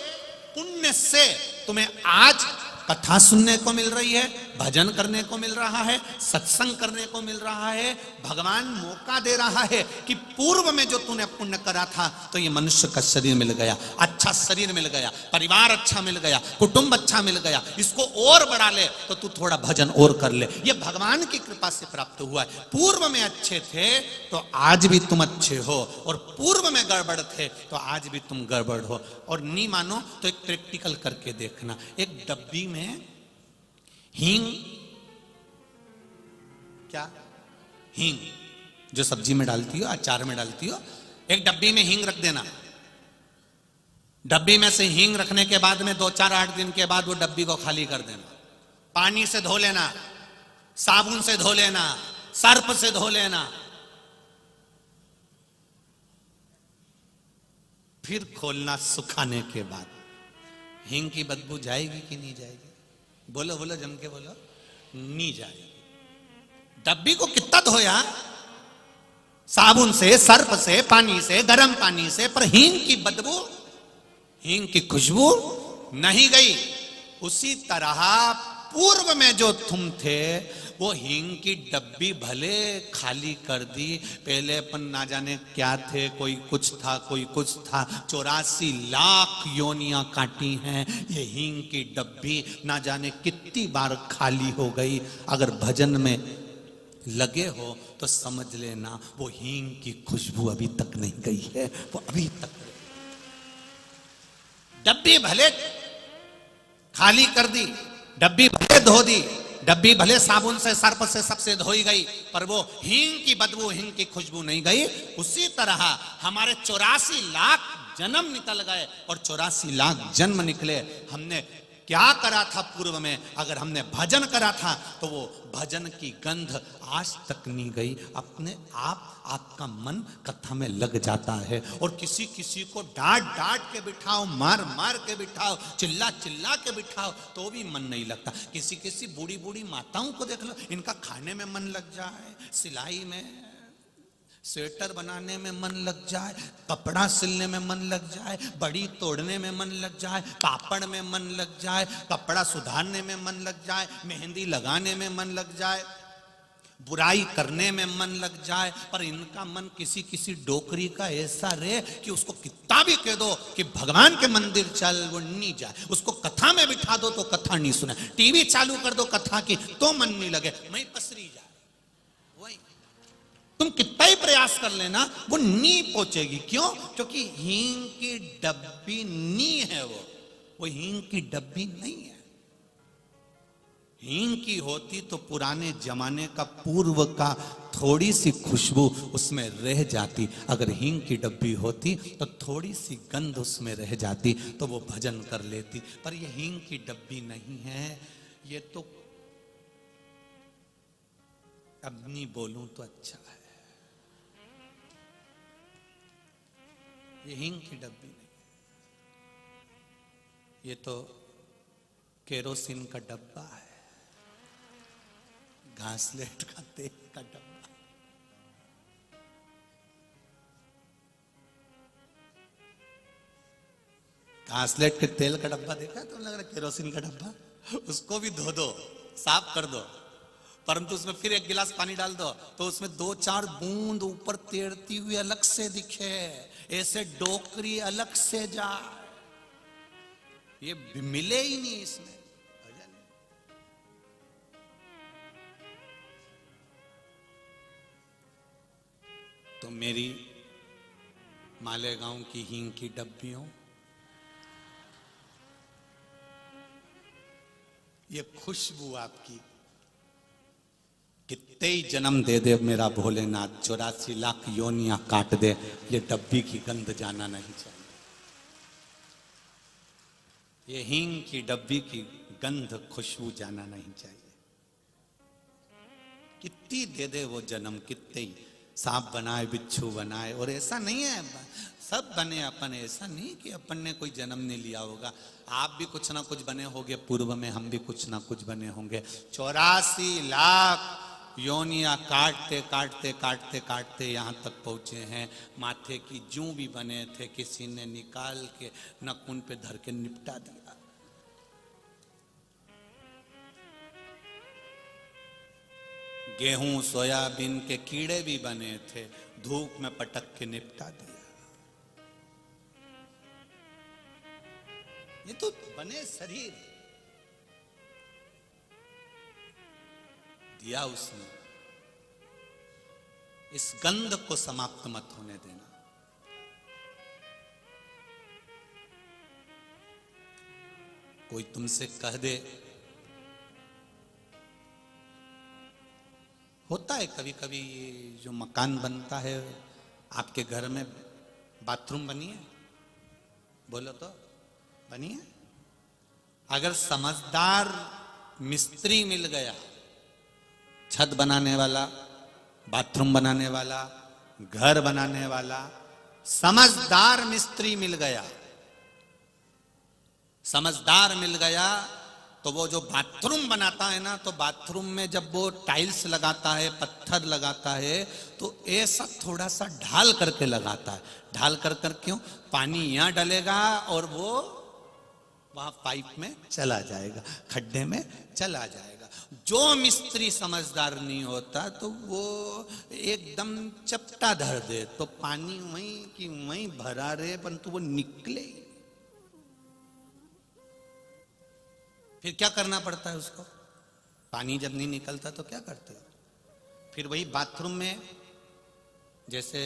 पुण्य से तुम्हें आज कथा सुनने को मिल रही है, भजन करने को मिल रहा है, सत्संग करने को मिल रहा है। भगवान मौका दे रहा है कि पूर्व में जो तूने पुण्य करा था तो ये मनुष्य का शरीर मिल गया, अच्छा शरीर मिल गया, परिवार अच्छा मिल गया, कुटुंब अच्छा मिल गया, इसको और बढ़ा ले तो तू थोड़ा भजन और कर ले। ये भगवान की कृपा से प्राप्त हुआ है। पूर्व में अच्छे थे तो आज भी तुम अच्छे हो और पूर्व में गड़बड़ थे तो आज भी तुम गड़बड़ हो। और नहीं मानो तो एक प्रैक्टिकल करके देखना। एक डब्बी में हींग, क्या हींग जो सब्जी में डालती हो, अचार में डालती हो, एक डब्बी में हींग रख देना। डब्बी में से हींग रखने के बाद में 2-4-8 दिन के बाद वो डब्बी को खाली कर देना। पानी से धो लेना, साबुन से धो लेना, सर्फ से धो लेना, फिर खोलना। सुखाने के बाद हींग की बदबू जाएगी कि नहीं जाएगी? बोलो बोलो, जम के बोलो। नहीं जाएगी। डब्बी को कितना धोया, साबुन से, सर्फ से, पानी से, गर्म पानी से, पर हींग की बदबू, हींग की खुशबू नहीं गई। उसी तरह पूर्व में जो तुम थे वो हींग की डब्बी भले खाली कर दी। पहले अपन ना जाने क्या थे, कोई कुछ था, कोई कुछ था। 84 लाख योनियां काटी हैं, ये हींग की डब्बी ना जाने कितनी बार खाली हो गई। अगर भजन में लगे हो तो समझ लेना वो हींग की खुशबू अभी तक नहीं गई है, वो अभी तक। डब्बी भले खाली कर दी, डब्बी भले धो दी, डब्बी भले साबुन से, सर्फ से, सबसे धोई गई, पर वो हींग की बदबू, हींग की खुशबू नहीं गई। उसी तरह हमारे 84 लाख जन्म निकल गए और 84 लाख जन्म निकले। हमने क्या करा था पूर्व में? अगर हमने भजन करा था तो वो भजन की गंध आज तक नहीं गई। अपने आप आपका मन कथा में लग जाता है। और किसी किसी को डांट डांट के बिठाओ, मार मार के बिठाओ, चिल्ला चिल्ला के बिठाओ तो भी मन नहीं लगता। किसी किसी बूढ़ी बूढ़ी माताओं को देख लो, इनका खाने में मन लग जाए, सिलाई में, स्वेटर बनाने में मन लग जाए, कपड़ा सिलने में मन लग जाए, बड़ी तोड़ने में मन लग जाए, पापड़ में मन लग जाए, कपड़ा सुधारने में मन लग जाए, मेहंदी लगाने में मन लग जाए, बुराई करने में मन लग जाए, पर इनका मन किसी किसी डोकरी का ऐसा रहे कि उसको कितना भी कह दो कि भगवान के मंदिर चल, वो नहीं जाए। उसको कथा में बिठा दो तो कथा नहीं सुने, टीवी चालू कर दो कथा की तो मन नहीं लगे, मैं पसरी जाए। वही तुम कितना ही प्रयास कर लेना वो नी पहुंचेगी। क्यों? क्योंकि हींग की डब्बी नी है, वो हींग की डब्बी नहीं है। हींग की होती तो पुराने जमाने का पूर्व का थोड़ी सी खुशबू उसमें रह जाती। अगर हींग की डब्बी होती तो थोड़ी सी गंध उसमें रह जाती तो वो भजन कर लेती। पर ये हींग की डब्बी नहीं है, ये तो अब नहीं बोलूं तो अच्छा है, ये हींग की डब्बी नहीं, ये तो केरोसिन का डब्बा है, घासलेट का तेल का डब्बा। घासलेट के तेल का डब्बा देखा है? तो लग रहा है केरोसिन का डब्बा। उसको भी धो दो, साफ कर दो, परंतु उसमें फिर एक गिलास पानी डाल दो तो उसमें 2-4 बूंद ऊपर तैरती हुई अलग से दिखे, ऐसे डोकरी अलग से जाए, ये मिले ही नहीं इसमें। तो मेरी मालेगांव की हींग की डब्बियों, ये खुशबू आपकी कितने ही जन्म दे दे मेरा भोलेनाथ, 84 लाख योनियां काट दे, ये डब्बी की गंध जाना नहीं चाहिए। ये हींग की डब्बी की गंध खुशबू जाना नहीं चाहिए। कितनी दे दे वो जन्म, कितने ही सांप बनाए, बिच्छू बनाए, और ऐसा नहीं है सब बने अपन, ऐसा नहीं कि अपन ने कोई जन्म नहीं लिया होगा। आप भी कुछ ना कुछ बने होंगे पूर्व में, हम भी कुछ ना कुछ बने होंगे। 84 लाख योनियां काटते काटते काटते काटते यहां तक पहुंचे हैं। माथे की जूं भी बने थे, किसी ने निकाल के नकुन पे धर के निपटा दिया। गेहूं सोयाबीन के कीड़े भी बने थे, धूप में पटक के निपटा दिया। ये तो बने शरीर दिया उसने, इस गंध को समाप्त मत होने देना। कोई तुमसे कह दे, होता है कभी कभी जो मकान बनता है, आपके घर में बाथरूम बनी है, बोलो तो बनी है। अगर समझदार मिस्त्री मिल गया, छत बनाने वाला, बाथरूम बनाने वाला, घर बनाने वाला, समझदार मिस्त्री मिल गया, समझदार मिल गया, तो वो जो बाथरूम बनाता है ना, तो बाथरूम में जब वो टाइल्स लगाता है, पत्थर लगाता है, तो ऐसा थोड़ा सा ढाल करके लगाता है। ढाल कर कर क्यों? पानी यहां डलेगा और वो वहां पाइप में चला जाएगा, खड्डे में चला जाएगा। जो मिस्त्री समझदार नहीं होता तो वो एकदम चपटा धर दे, तो पानी वहीं की वहीं भरा रहे, परंतु वो निकले। फिर क्या करना पड़ता है उसको? पानी जब नहीं निकलता तो क्या करते हो? फिर वही बाथरूम में, जैसे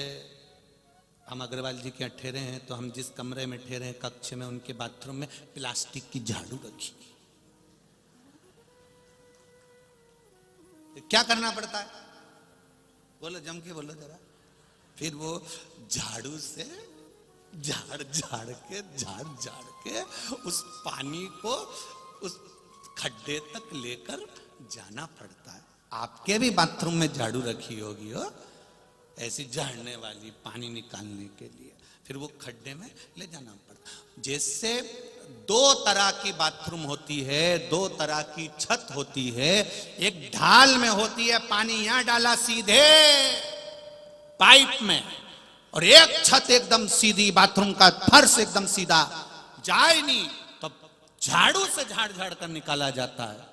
हम अग्रवाल जी के यहाँ ठहरे हैं, तो हम जिस कमरे में ठहरे हैं कक्ष में, उनके बाथरूम में प्लास्टिक की झाड़ू रखी। क्या करना पड़ता है? बोलो, जम के बोलो जरा। फिर वो झाड़ू से झाड़ झाड़ के उस पानी को उस खड्डे तक लेकर जाना पड़ता है। आपके भी बाथरूम में झाड़ू रखी होगी हो, ऐसी झाड़ने वाली, पानी निकालने के लिए। फिर वो खड्डे में ले जाना पड़ता। जैसे 2 तरह की बाथरूम होती है, 2 तरह की छत होती है। एक ढाल में होती है, पानी यहां डाला सीधे पाइप में, और एक छत एकदम सीधी, बाथरूम का फर्श एकदम सीधा, जाए नहीं तो झाड़ू से झाड़ झाड़ कर निकाला जाता है।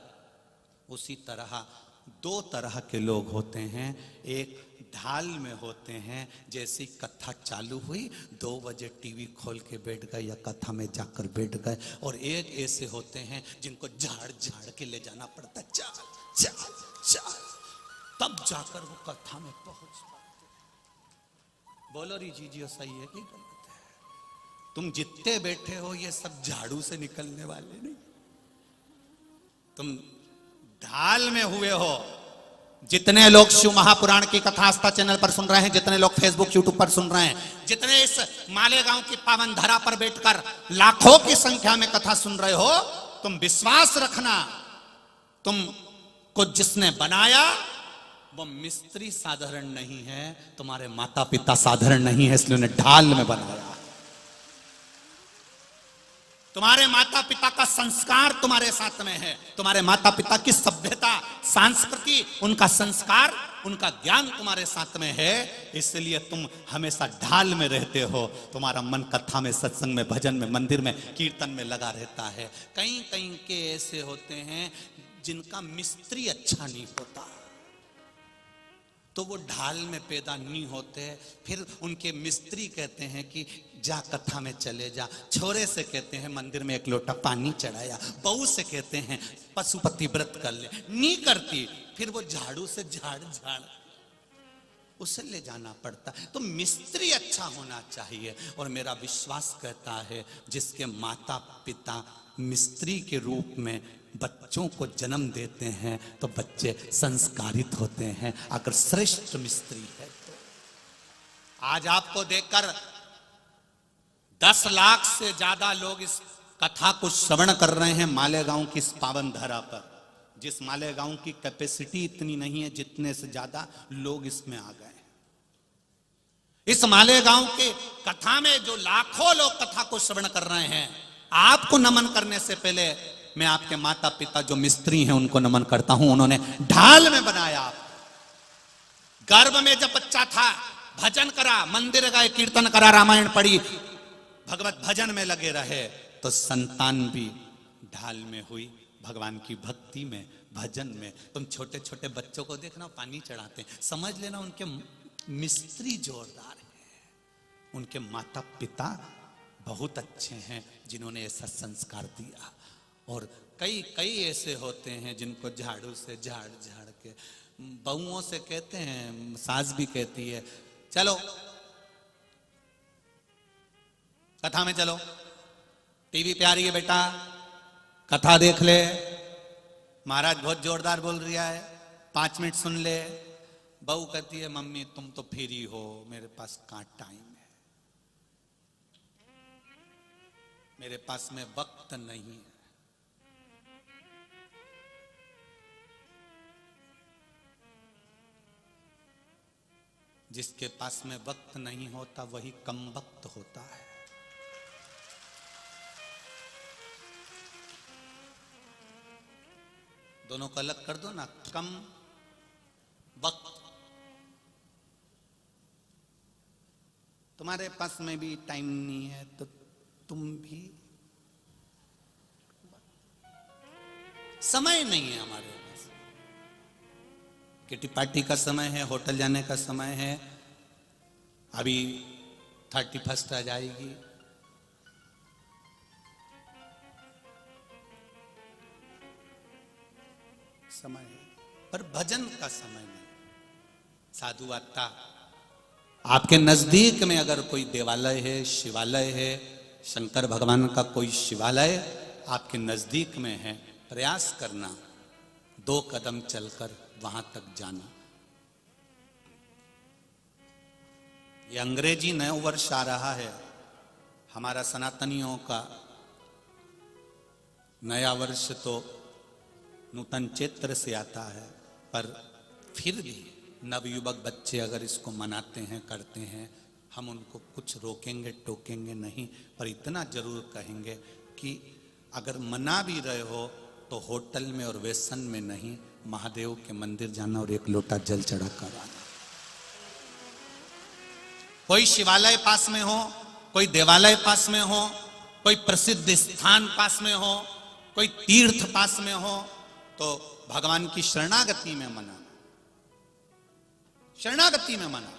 उसी तरह दो तरह के लोग होते हैं, एक ढाल में होते हैं, जैसी कथा चालू हुई 2 बजे टीवी खोल के बैठ गए या कथा में जाकर बैठ गए, और एक ऐसे होते हैं जिनको झाड़ झाड़ के ले जाना पड़ता है, चाल चाल चाल, तब जाकर वो कथा में पहुंच पाते। बोलो रिजीजियो, सही है कि गलत है? तुम जितने बैठे हो ये सब झाड़ू से निकलने वाले नहीं, तुम ढाल में हुए हो। जितने लोग शिव महापुराण की कथा आस्था चैनल पर सुन रहे हैं, जितने लोग फेसबुक यूट्यूब पर सुन रहे हैं, जितने इस मालेगांव की पावन धरा पर बैठकर लाखों की संख्या में कथा सुन रहे हो, तुम विश्वास रखना, तुमको जिसने बनाया वो मिस्त्री साधारण नहीं है, तुम्हारे माता पिता साधारण नहीं है, इसलिए उन्हें ढाल में बनाया। तुम्हारे माता पिता का संस्कार तुम्हारे साथ में है, तुम्हारे माता पिता की सभ्यता, संस्कृति, उनका संस्कार, उनका ज्ञान तुम्हारे साथ में है, इसलिए तुम हमेशा ढाल में रहते हो। तुम्हारा मन कथा में, सत्संग में, भजन में, मंदिर में, कीर्तन में लगा रहता है। कहीं कहीं के ऐसे होते हैं जिनका मिस्त्री अच्छा नहीं होता, तो वो ढाल में पैदा नहीं होते, फिर उनके मिस्त्री कहते हैं कि जा कथा में चले जा, छोरे से कहते हैं मंदिर में 1 लोटा पानी चढ़ाया, बहू से कहते हैं पशुपति व्रत कर ले, नहीं करती, फिर वो झाड़ू से झाड़ झाड़ उसे ले जाना पड़ता। तो मिस्त्री अच्छा होना चाहिए, और मेरा विश्वास कहता है जिसके माता पिता मिस्त्री के रूप में बच्चों को जन्म देते हैं तो बच्चे संस्कारित होते हैं, अगर श्रेष्ठ मिस्त्री है तो। आज आपको देखकर 10 लाख से ज्यादा लोग इस कथा को श्रवण कर रहे हैं मालेगांव की इस पावन धरा पर, जिस मालेगांव की कैपेसिटी इतनी नहीं है, जितने से ज्यादा लोग इसमें आ गए। इस मालेगांव के कथा में जो लाखों लोग कथा को श्रवण कर रहे हैं, आपको नमन करने से पहले मैं आपके माता पिता जो मिस्त्री हैं उनको नमन करता हूं, उन्होंने ढाल में बनाया। गर्भ में जब बच्चा था भजन करा, मंदिर गए, कीर्तन करा, रामायण पढ़ी, भगवत भजन में लगे रहे, तो संतान भी ढाल में हुई, भगवान की भक्ति में, भजन में। तुम छोटे छोटे बच्चों को देखना, पानी चढ़ाते हैं, समझ लेना उनके मिस्त्री जोरदार हैं, उनके माता पिता बहुत अच्छे हैं जिन्होंने ऐसा संस्कार दिया। और कई कई ऐसे होते हैं जिनको झाड़ू से झाड़ झाड़ के, बहुओं से कहते हैं, सास भी कहती है चलो कथा में चलो, टीवी पे आ रही है बेटा, कथा देख ले, महाराज बहुत जोरदार बोल रहा है, 5 मिनट सुन ले। बहू कहती है मम्मी तुम तो फ्री हो, मेरे पास कहाँ टाइम है, मेरे पास में वक्त नहीं है। जिसके पास में वक्त नहीं होता वही कम वक्त होता है। दोनों को अलग कर दो ना, कम वक्त। तुम्हारे पास में भी टाइम नहीं है तो तुम भी, समय नहीं है हमारे पास। किटी पार्टी का समय है, होटल जाने का समय है, अभी 31 आ जाएगी, समय है, पर भजन का समय नहीं। साधु आता, आपके नजदीक में अगर कोई देवालय है, शिवालय है, शंकर भगवान का कोई शिवालय आपके नजदीक में है, प्रयास करना 2 कदम चलकर वहां तक जाना। ये अंग्रेजी नया वर्ष आ रहा है, हमारा सनातनियों का नया वर्ष तो नूतन चैत्र से आता है, पर फिर भी नवयुवक बच्चे अगर इसको मनाते हैं, करते हैं, हम उनको कुछ रोकेंगे टोकेंगे नहीं, पर इतना जरूर कहेंगे कि अगर मना भी रहे हो तो होटल में और वेसन में नहीं, महादेव के मंदिर जाना और 1 लोटा जल चढ़ा कर आना। कोई शिवालय पास में हो, कोई देवालय पास में हो, कोई प्रसिद्ध स्थान पास में हो, कोई तीर्थ पास में हो, तो भगवान की शरणागति में मना, शरणागति में मना।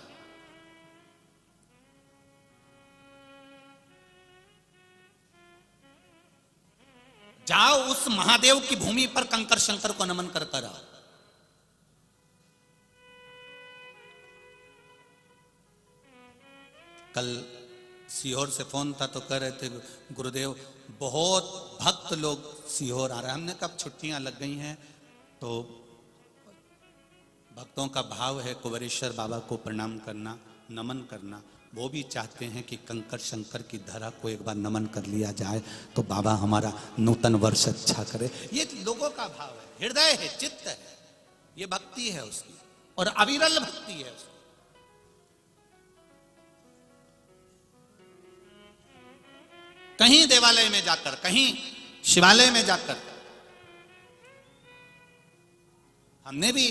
जाओ उस महादेव की भूमि पर कंकर शंकर को नमन करता रहो। कल सीहोर से फोन था तो कह रहे थे गुरुदेव बहुत भक्त लोग सीहोर आ रहे हैं। हमने कब छुट्टियां लग गई हैं तो भक्तों का भाव है कुबेरेश्वर बाबा को प्रणाम करना, नमन करना। वो भी चाहते हैं कि कंकर शंकर की धरा को एक बार नमन कर लिया जाए तो बाबा हमारा नूतन वर्ष अच्छा करे। ये लोगों का भाव है, हृदय है, चित्त है, ये भक्ति है उसकी, और अविरल भक्ति है उसकी। कहीं देवालय में जाकर, कहीं शिवालय में जाकर, हमने भी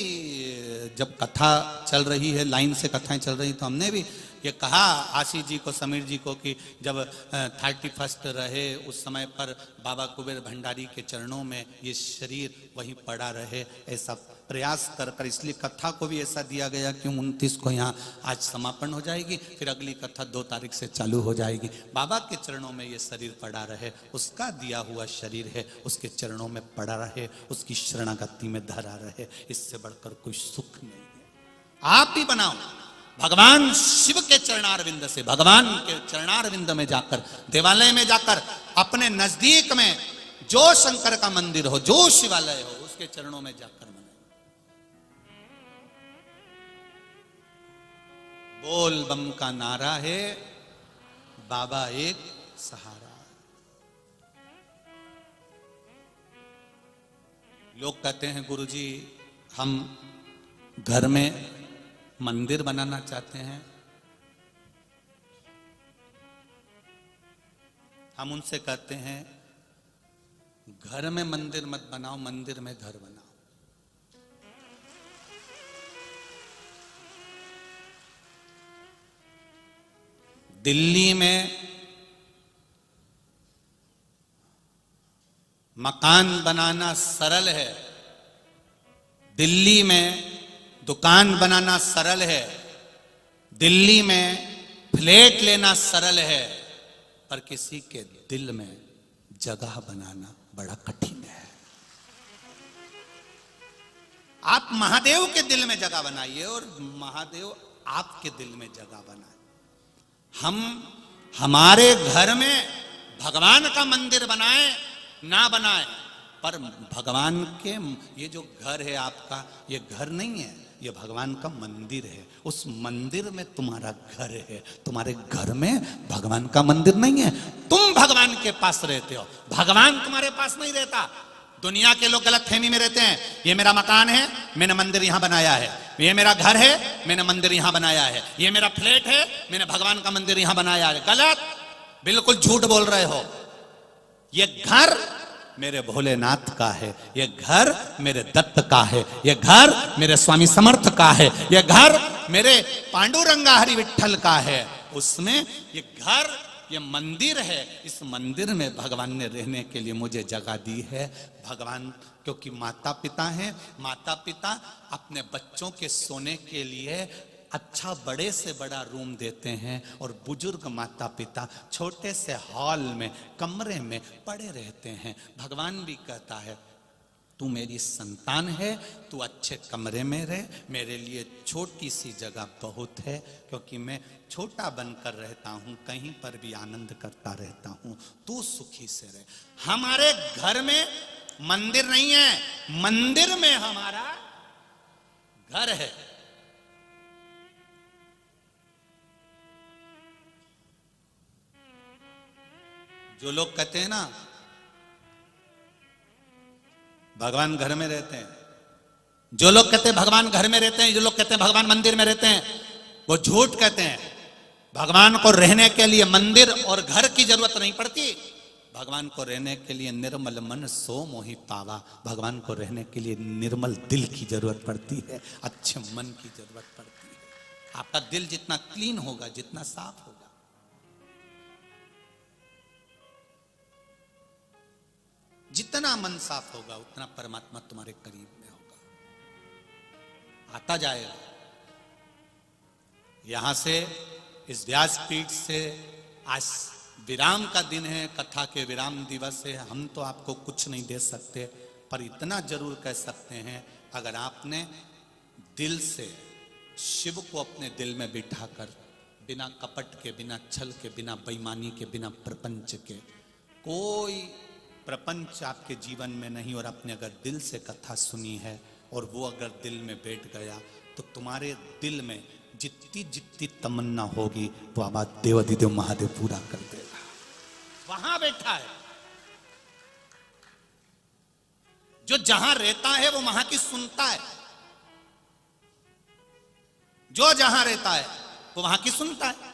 जब कथा चल रही है, लाइन से कथाएं चल रही, तो हमने भी ये कहा आशीष जी को, समीर जी को कि जब 31 रहे उस समय पर बाबा कुबेर भंडारी के चरणों में ये शरीर वहीं पड़ा रहे, ऐसा प्रयास कर कर, इसलिए कथा को भी ऐसा दिया गया कि 29 को यहाँ आज समापन हो जाएगी, फिर अगली कथा 2 तारीख से चालू हो जाएगी। बाबा के चरणों में ये शरीर पड़ा रहे, उसका दिया हुआ शरीर है, उसके चरणों में पड़ा रहे, उसकी शरणागति में धरा रहे, इससे बढ़कर कोई सुख नहीं है। आप भी बनाओ भगवान शिव के चरणारविंद से, भगवान के चरणारविंद में जाकर, देवालय में जाकर, अपने नजदीक में जो शंकर का मंदिर हो, जो शिवालय हो, उसके चरणों में जाकर मनाए। बोल बम का नारा है, बाबा एक सहारा। लोग कहते हैं गुरुजी हम घर में मंदिर बनाना चाहते हैं। हम उनसे कहते हैं घर में मंदिर मत बनाओ, मंदिर में घर बनाओ। दिल्ली में मकान बनाना सरल है, दिल्ली में दुकान बनाना सरल है, दिल्ली में फ्लैट लेना सरल है, पर किसी के दिल में जगह बनाना बड़ा कठिन है। आप महादेव के दिल में जगह बनाइए और महादेव आपके दिल में जगह बनाए। हम हमारे घर में भगवान का मंदिर बनाए ना बनाए, पर भगवान के ये जो घर है आपका, ये घर नहीं है, ये भगवान का मंदिर है। उस मंदिर में तुम्हारा घर है, तुम्हारे घर में भगवान का मंदिर नहीं है। तुम भगवान के पास रहते हो, भगवान तुम्हारे पास नहीं रहता। दुनिया के लोग गलत फहमी में रहते हैं, ये मेरा मकान है, मैंने मंदिर यहां बनाया है, ये मेरा घर है, मैंने मंदिर यहां बनाया है, ये मेरा फ्लैट है, मैंने भगवान का मंदिर यहां बनाया है। गलत, बिल्कुल झूठ बोल रहे हो। ये घर मेरे भोलेनाथ का है, ये घर मेरे दत्त का है, ये घर मेरे स्वामी समर्थ का है, ये घर मेरे पांडुरंगा हरि विठल का है। उसमें ये घर, ये मंदिर है, इस मंदिर में भगवान ने रहने के लिए मुझे जगह दी है। भगवान क्योंकि माता पिता हैं, माता पिता अपने बच्चों के सोने के लिए अच्छा बड़े से बड़ा रूम देते हैं, और बुजुर्ग माता पिता छोटे से हॉल में, कमरे में पड़े रहते हैं। भगवान भी कहता है तू मेरी संतान है, तू अच्छे कमरे में रह, मेरे लिए छोटी सी जगह बहुत है, क्योंकि मैं छोटा बनकर रहता हूं, कहीं पर भी आनंद करता रहता हूं, तू सुखी से रह। हमारे घर में मंदिर नहीं है, मंदिर में हमारा घर है। जो लोग कहते हैं ना भगवान घर में रहते हैं, जो लोग कहते हैं भगवान घर में रहते हैं, जो लोग कहते हैं भगवान मंदिर में रहते हैं, वो झूठ कहते हैं। भगवान को रहने के लिए मंदिर और घर की जरूरत नहीं पड़ती। भगवान को रहने के लिए निर्मल मन सो मोहि पावा, भगवान को रहने के लिए निर्मल दिल की जरूरत पड़ती है, अच्छे मन की जरूरत पड़ती है। आपका दिल जितना क्लीन होगा, जितना साफ होगा, जितना मन साफ होगा उतना परमात्मा तुम्हारे करीब में होगा, आता जाएगा। यहां से इस व्यासपीठ से आज विराम का दिन है, कथा के विराम दिवस है। हम तो आपको कुछ नहीं दे सकते, पर इतना जरूर कह सकते हैं, अगर आपने दिल से शिव को अपने दिल में बिठाकर, बिना कपट के, बिना छल के, बिना बेईमानी के, बिना प्रपंच के, कोई प्रपंच आपके जीवन में नहीं, और आपने अगर दिल से कथा सुनी है और वो अगर दिल में बैठ गया, तो तुम्हारे दिल में जितनी जितनी तमन्ना होगी वो आवाज देवाधिदेव महादेव पूरा कर देगा। वहां बैठा है जो जहां रहता है, वो वहां की सुनता है। जो जहां रहता है वो वहां की सुनता है।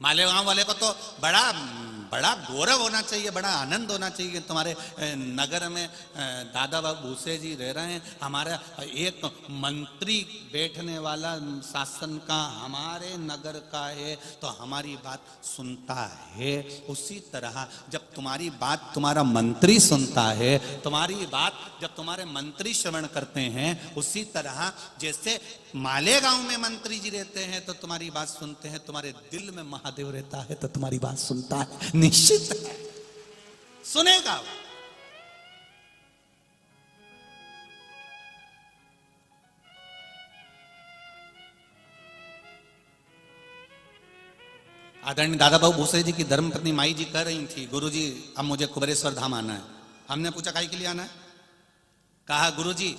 मालेगांव वाले को तो बड़ा बड़ा गौरव होना चाहिए, बड़ा आनंद होना चाहिए कि तुम्हारे नगर में दादा बाबू भूसे जी रह रहे हैं। हमारा एक मंत्री बैठने वाला शासन का हमारे नगर का है, तो हमारी बात सुनता है। उसी तरह जब तुम्हारी बात तुम्हारा मंत्री सुनता है, तुम्हारी बात जब तुम्हारे मंत्री श्रवण करते हैं, उसी तरह जैसे मालेगांव में मंत्री जी रहते हैं तो तुम्हारी बात सुनते हैं, तुम्हारे दिल में महादेव रहता है तो तुम्हारी बात सुनता है, निश्चित है सुनेगा। आदरणीय दादा बाबू भूसे जी की धर्मपत्नी माई जी कह रही थी, गुरुजी अब मुझे कुबेरेश्वर धाम आना है। हमने पूछा काहे के लिए आना है? कहा गुरुजी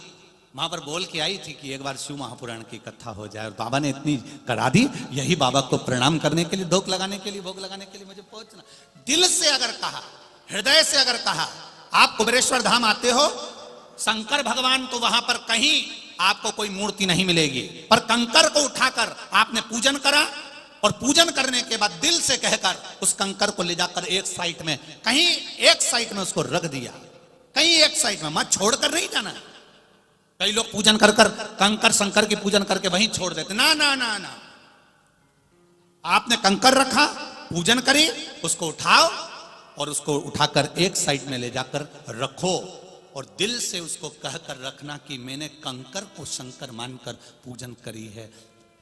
वहां पर बोल के आई थी कि एक बार शिव महापुराण की कथा हो जाए, और बाबा ने इतनी करा दी, यही बाबा को प्रणाम करने के लिए, धोख लगाने के लिए, भोग लगाने के लिए मुझे पहुंचना। दिल से अगर कहा, हृदय से अगर कहा, आप कुबेरेश्वर धाम आते हो, शंकर भगवान तो वहां पर कहीं आपको कोई मूर्ति नहीं मिलेगी, पर कंकर को उठाकर आपने पूजन करा, और पूजन करने के बाद दिल से कहकर उस कंकर को ले जाकर एक साइड में, कहीं एक साइड में उसको रख दिया, कहीं एक साइड में, मत छोड़कर नहीं जाना। कई लोग पूजन कर कर कंकर शंकर की पूजन करके वहीं छोड़ देते, ना ना ना ना। आपने कंकर रखा, पूजन करी, उसको उठाओ और उसको उठाकर एक साइड में ले जाकर रखो, और दिल से उसको कहकर रखना कि मैंने कंकर को शंकर मानकर पूजन करी है,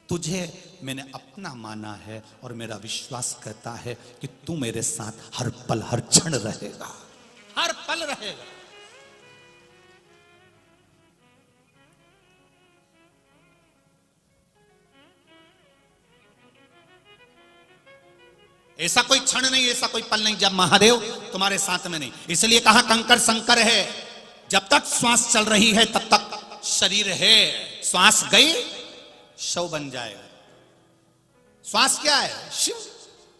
तुझे मैंने अपना माना है, और मेरा विश्वास कहता है कि तू मेरे साथ हर पल हर क्षण रहेगा, हर पल रहेगा। ऐसा कोई क्षण नहीं, ऐसा कोई पल नहीं जब महादेव तुम्हारे साथ में नहीं। इसलिए कहा कंकर शंकर है, जब तक श्वास चल रही है तब तक शरीर है, श्वास गई शव बन जाएगा। श्वास क्या है? शिव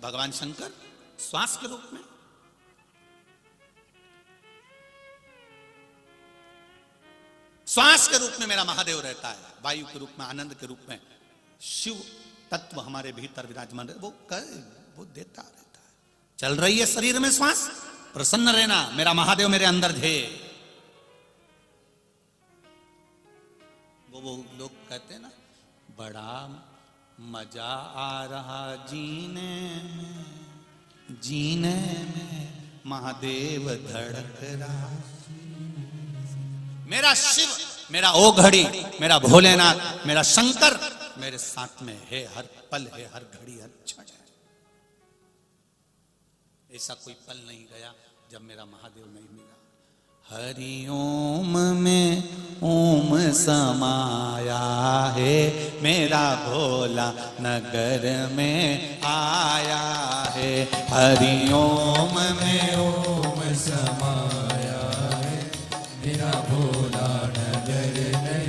भगवान शंकर श्वास के रूप में। श्वास के रूप में मेरा महादेव रहता है, वायु के रूप में, आनंद के रूप में शिव तत्व हमारे भीतर विराजमान है, वो देता रहता है। चल रही है शरीर में श्वास, प्रसन्न रहना, मेरा महादेव मेरे अंदर थे। वो लोग कहते हैं ना, बड़ा मजा आ रहा जीने में, जीने में महादेव धड़क रहा। मेरा शिव, मेरा ओ घड़ी, मेरा भोलेनाथ, मेरा शंकर मेरे साथ में है, हर पल है, हर घड़ी, हर क्षण है। ऐसा कोई पल नहीं गया जब मेरा महादेव नहीं मिला। हरि ओम में ओम समाया है, मेरा भोला नगर में आया है। हरि ओम में ओम समाया है, मेरा भोला नगर में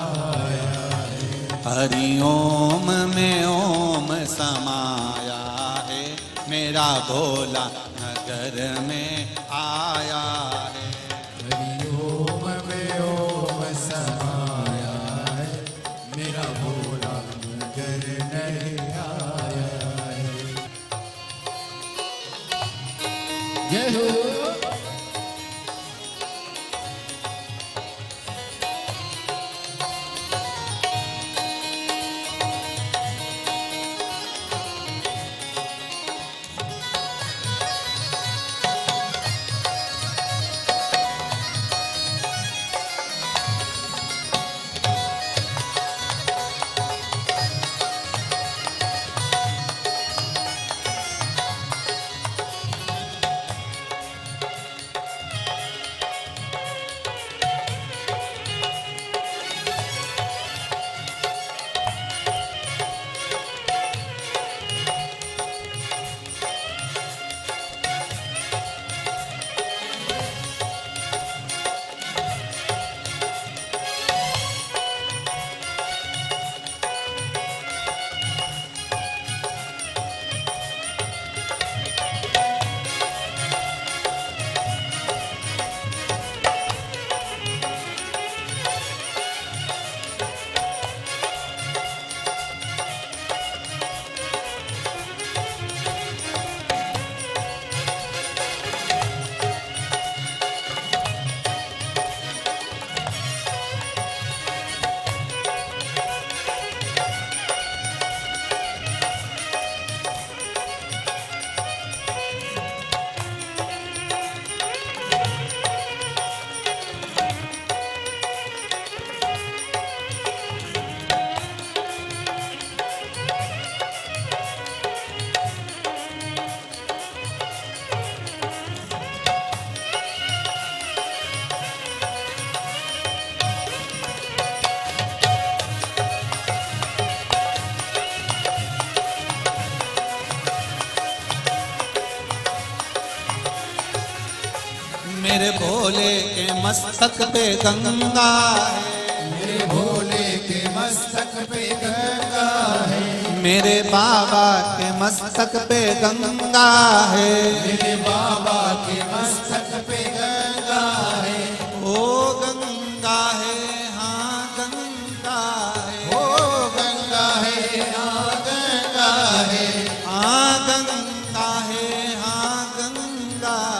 आया है। हरि ओम में ओम समाया है, मेरा भोला नगर में आया है। हरि ओम में ओम समाया है, मेरा भोला नगर में आया है। जय हो। मेरे भोले के मस्तक पे गंगा है, मेरे भोले के मस्तक पे गंगा है, मेरे बाबा के मस्तक पे गंगा है, मेरे बाबा के मस्तक पे गंगा है। ओ गंगा है, हाँ गंगा है, ओ गंगा है, हाँ गंगा है, हाँ गंगा है, हाँ गंगा है,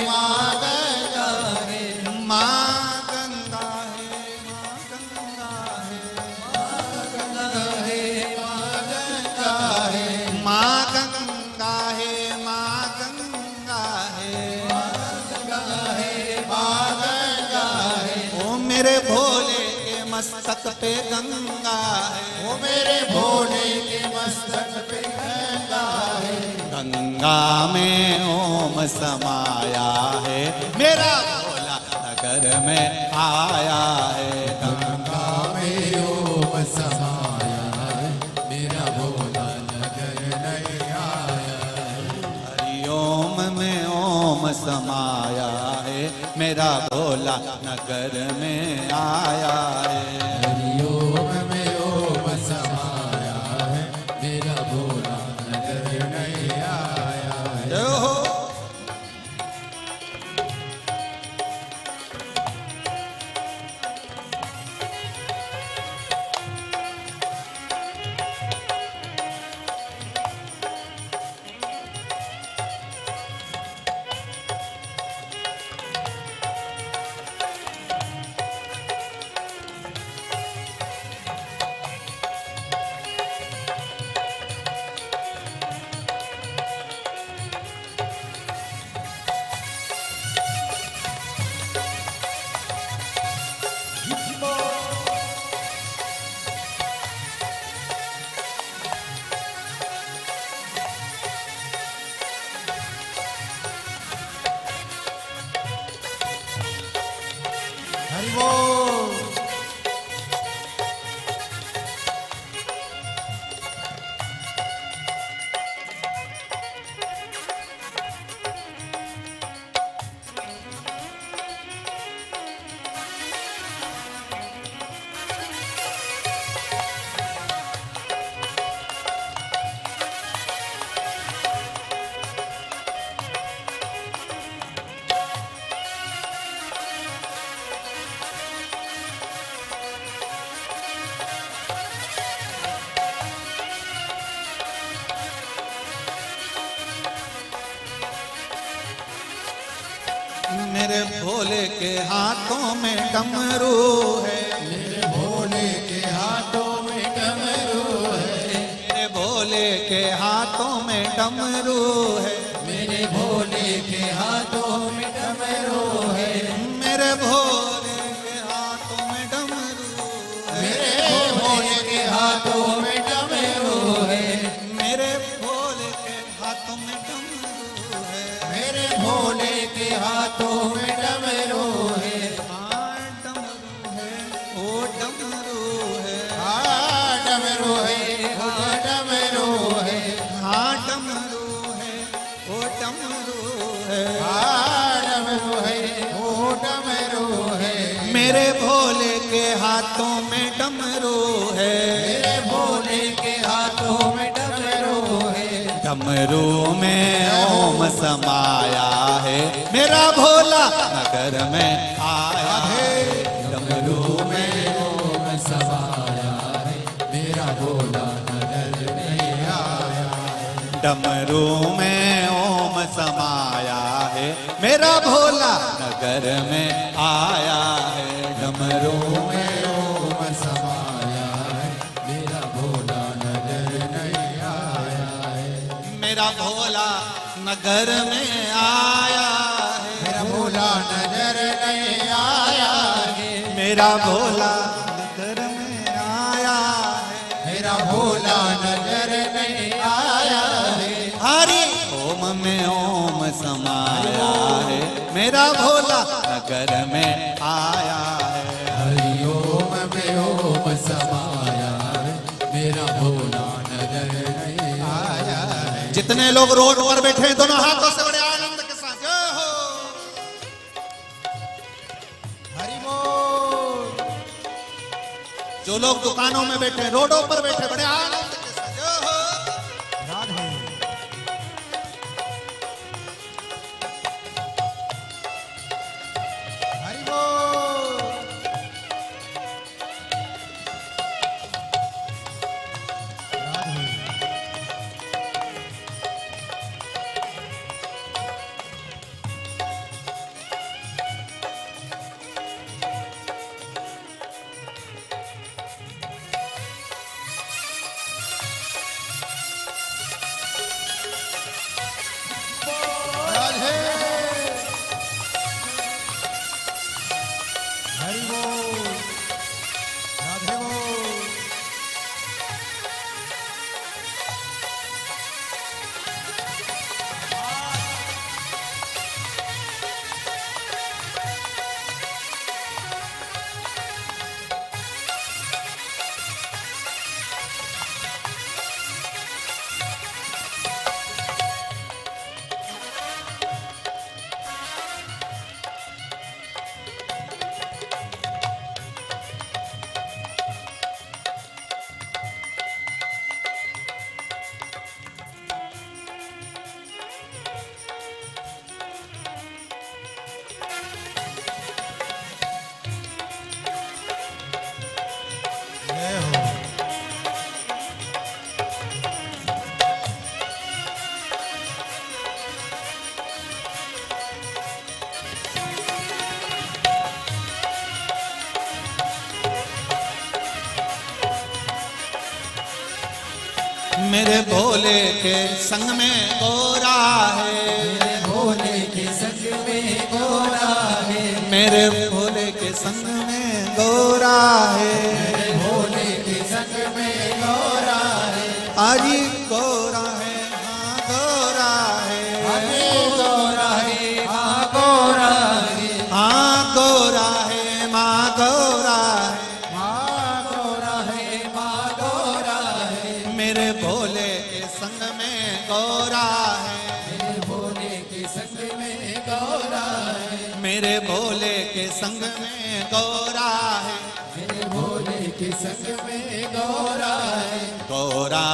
माँ गंगा है, माँ गंगा है, माँ गंगा है, माँ गंगा है, माँ गंगा है, माँ गंगा है, ओ मेरे भोले के मस्तक पे गंगा है, ओ मेरे भोले के मस्तक पे गंगा है। गंगा में ओम समाया है, मेरा भोला नगर में आया है, गंगा में ओम समाया है, मेरा भोला नगर नहीं आया है। हरिओम में ओम समाया है, मेरा भोला नगर में आया है। हरिओम में ओम समाया है, मेरा भोला नगर नहीं आया है। जय हो। हरि बोल। मेरे भोले के हाथों में डमरू है, मेरे भोले के हाथों में डमरू है, मेरे भोले के हाथों में डमरू है, मेरे भोले के हाथों में डमरू है, मेरे भोले के हाथों में डमरू है, मेरे भोले के हाथों में डमरू है, मेरे भोले के हाथों में डमरू है, मेरे भोले के हाथों में डमरू है। हाँ डमरू है, ओ डमरू है, हाँ डमरू है, हाँ डमरू है, हाँ डमरू है, ओ डमरू है, हाँ डमरू है, ओ डमरू है। मेरे भोले के हाथों में डमरू है, मेरे भोले के हाथों में डमरू है, डमरू में ओम समाया है, मेरा भोला नगर में आया है, डमरू में ओम समाया है, मेरा भोला नगर नहीं आया है। डमरू में ओम समाया है, मेरा भोला नगर में आया है, डमरू में ओम समाया है, मेरा भोला नगर नहीं आया है। मेरा भोला नगर में आया है, मेरा भोला नजर नहीं आया है, मेरा भोला नगर में आया है, मेरा भोला नजर नहीं आया है। हरि ओम में ओम समाया है, मेरा भोला नगर में आया है। हरि ओम में ओम समाया है, मेरा भोला नजर नहीं आया है। जितने लोग रोड पर बैठे हैं दोनों हाथों से बड़े आनंद के साथ जय जो लोग दुकानों में बैठे, रोडों पर बैठे, बड़े आनंद के साथ जय हो। राधे हरि बोल राधे राधे हरि बोल राधे बोल जय हो मेरे भोले के संग में गोरा है, मेरे भोले के संग में गोरा है मेरे भोले के संग में गोरा है, मेरे भोले के संग में गोरा है हरि गोरा है, हाँ गोरा है, हरि गोरा है हाँ गोरा है हाँ गोरा है, माँ गोरा है, माँ गोरा है माँ गोरा है मेरे भोले के संग में गोरा है, मेरे भोले के संग में गोरा है मेरे भोले के संग में गोरा है, मेरे भोले के संग में गोरा है गोरा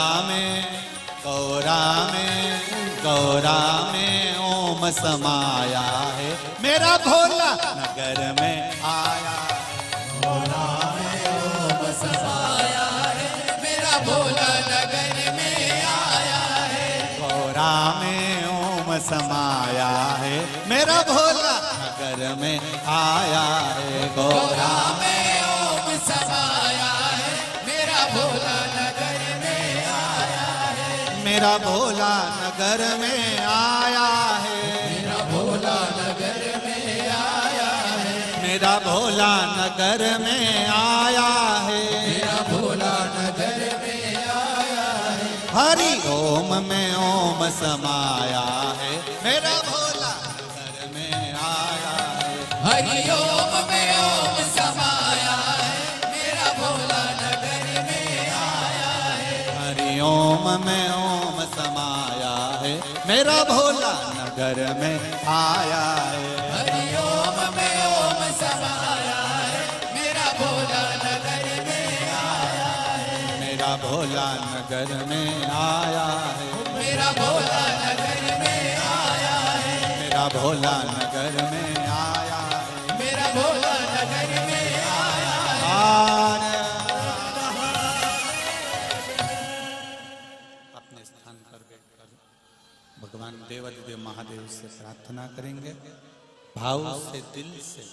में ओम समाया है, मेरा भोला नगर में आया है। गोरा में ओम समाया है मेरा भोला नगर में आया है गोरा में ओम समाया है, मेरा भोला नगर में आया है। गोरा में ओम समाया है मेरा भोला नगर में आया है मेरा भोला नगर में आया है, मेरा भोला नगर में आया है मेरा भोला नगर में आया है। मेरा भोला नगर में आया है हरि ओम में ओम समाया है, मेरा भोला नगर में आया है। हरि ओम में ओम समाया है मेरा भोला नगर में आया है हरि ओम में ओम समाया है, मेरा भोला नगर में आया है। हरि ओम में ओम समाया है मेरा भोला नगर में आया है मेरा भोला नगर में आया है, मेरा भोला नगर में आया है मेरा भोला नगर में आया है। मेरा भोला नगर में आया है अपने स्थान पर बैठकर भगवान देवाधिदेव महादेव से प्रार्थना करेंगे। भाव से दिल से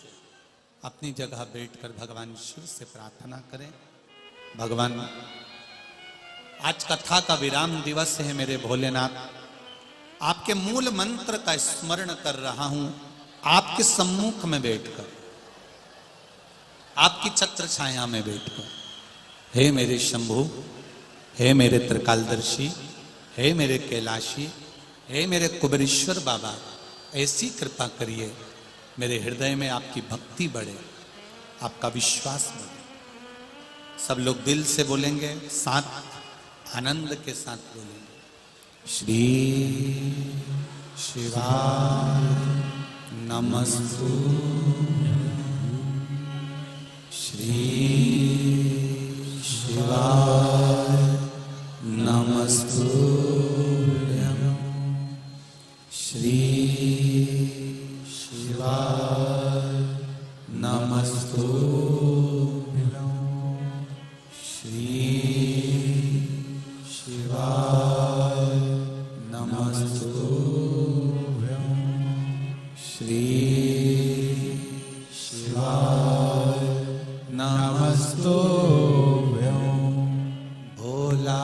अपनी जगह बैठकर भगवान शिव से प्रार्थना करें। भगवान आज कथा का विराम दिवस है मेरे भोलेनाथ, आपके मूल मंत्र का स्मरण कर रहा हूं आपके सम्मुख में बैठकर, आपकी छत्र छाया में बैठकर। हे मेरे शंभु, हे मेरे त्रिकालदर्शी, हे मेरे कैलाशी, हे मेरे कुबेरेश्वर बाबा, ऐसी कृपा करिए मेरे हृदय में आपकी भक्ति बढ़े, आपका विश्वास बढ़े। सब लोग दिल से बोलेंगे, साथ आनंद के साथ बोलेंगे। श्री शिवाय नमस्तु, श्री नमस्तु श्री शिवाय नमस्तु श्री शिवाय नमस्तु भोला।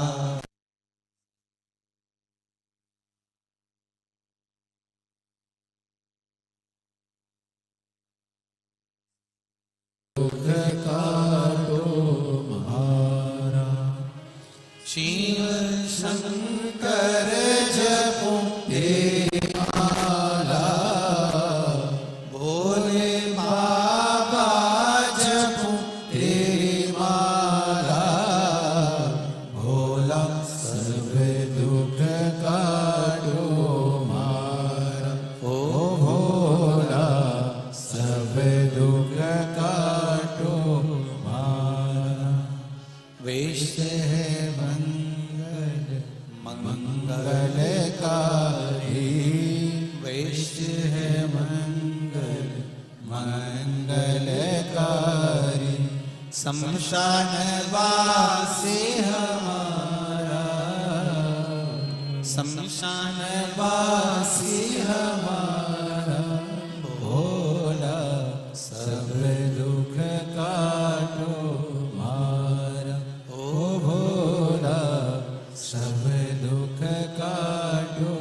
शिव शंकर जपो तेरी माला, भोले बाबा जपो तेरी माला, भोला सब दुख काटो मारा, ओ भोला सब दुख काटो मारा। वेश है मंगलकारी, वैश्य है मंगलकारी, शमशान वासी हमारा, शमशान वासी हमारा, भोला सब दुख काटो मारा, ओ भोला सब दुख काटो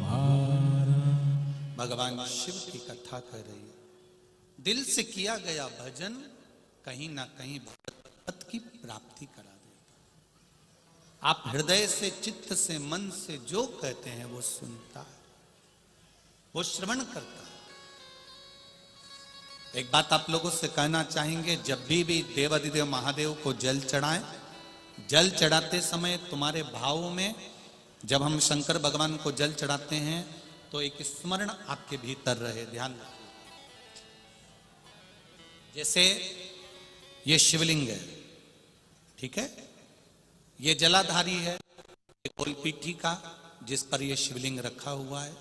मारा। भगवान शिव की कथा कर रही है। दिल से किया गया भजन कहीं ना कहीं भगवत की प्राप्ति करा देता। आप हृदय से, चित्त से, मन से जो कहते हैं वो सुनता है, वो श्रवण करता है। एक बात आप लोगों से कहना चाहेंगे, जब भी देवाधिदेव महादेव को जल चढ़ाएं, जल चढ़ाते समय तुम्हारे भावों में, जब हम शंकर भगवान को जल चढ़ाते हैं तो एक स्मरण आपके भीतर रहे। ध्यान रखिए, जैसे ये शिवलिंग है, ठीक है, ये जलाधारी है, कोई पीठी का जिस पर ये शिवलिंग रखा हुआ है,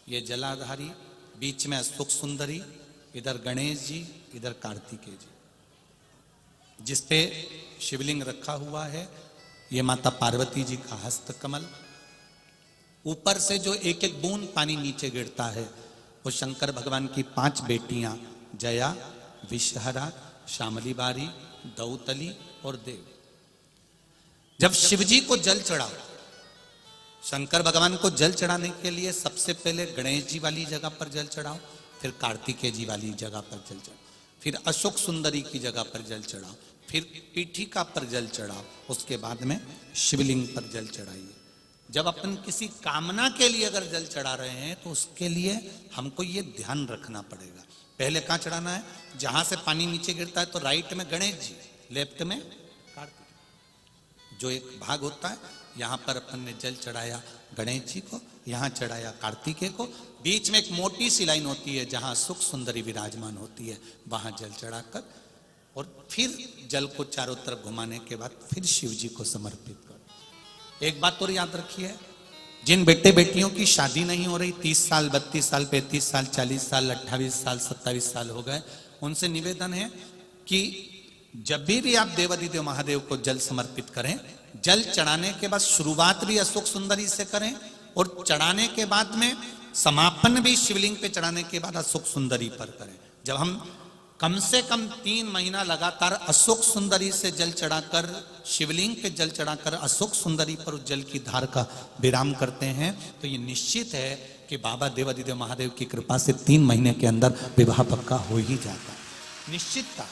ये जलाधारी, बीच में अशोक सुंदरी, इधर गणेश जी, इधर कार्तिकेय जी, जिस पे शिवलिंग रखा हुआ है, ये माता पार्वती जी का हस्त कमल। ऊपर से जो एक एक बूंद पानी नीचे गिरता है वो शंकर भगवान की 5 बेटियां जया, विषहरा, श्यामली बारी, दौतली और देव। जब शिवजी को जल चढ़ाओ, शंकर भगवान को जल चढ़ाने के लिए सबसे पहले गणेश जी वाली जगह पर जल चढ़ाओ, फिर कार्तिकेय जी वाली जगह पर जल चढ़ाओ, फिर अशोक सुंदरी की जगह पर जल चढ़ाओ, फिर पीठिका पर जल चढ़ाओ, उसके बाद में शिवलिंग पर जल चढ़ाइए। जब अपन किसी कामना के लिए अगर जल चढ़ा रहे हैं तो उसके लिए हमको ये ध्यान रखना पड़ेगा, पहले कहाँ चढ़ाना है, जहां से पानी नीचे गिरता है तो राइट में गणेश जी, लेफ्ट में कार्तिक, जो एक भाग होता है, यहाँ पर अपन ने जल चढ़ाया गणेश जी को, यहाँ चढ़ाया कार्तिकेय को, बीच में एक मोटी सी लाइन होती है जहां सुख सुंदरी विराजमान होती है, वहां जल चढ़ाकर और फिर जल को चारों तरफ घुमाने के बाद फिर शिव जी को समर्पित करो। एक बात और याद रखिए, जिन बेटे बेटियों की शादी नहीं हो रही, 30 साल, 32 साल, 35 साल, 40 साल, 28 साल, 27 साल हो गए, उनसे निवेदन है कि जब भी आप देवाधिदेव महादेव को जल समर्पित करें, जल चढ़ाने के बाद शुरुआत भी अशोक सुंदरी से करें और चढ़ाने के बाद में समापन भी शिवलिंग पे चढ़ाने के बाद अशोक सुंदरी पर करें। जब हम कम से कम 3 महीना लगातार अशोक सुंदरी से जल चढ़ाकर, शिवलिंग पे जल चढ़ाकर अशोक सुंदरी पर उस जल की धार का विराम करते हैं तो ये निश्चित है कि बाबा देवाधिदेव महादेव की कृपा से 3 महीने के अंदर विवाह पक्का हो ही जाता है, निश्चितता।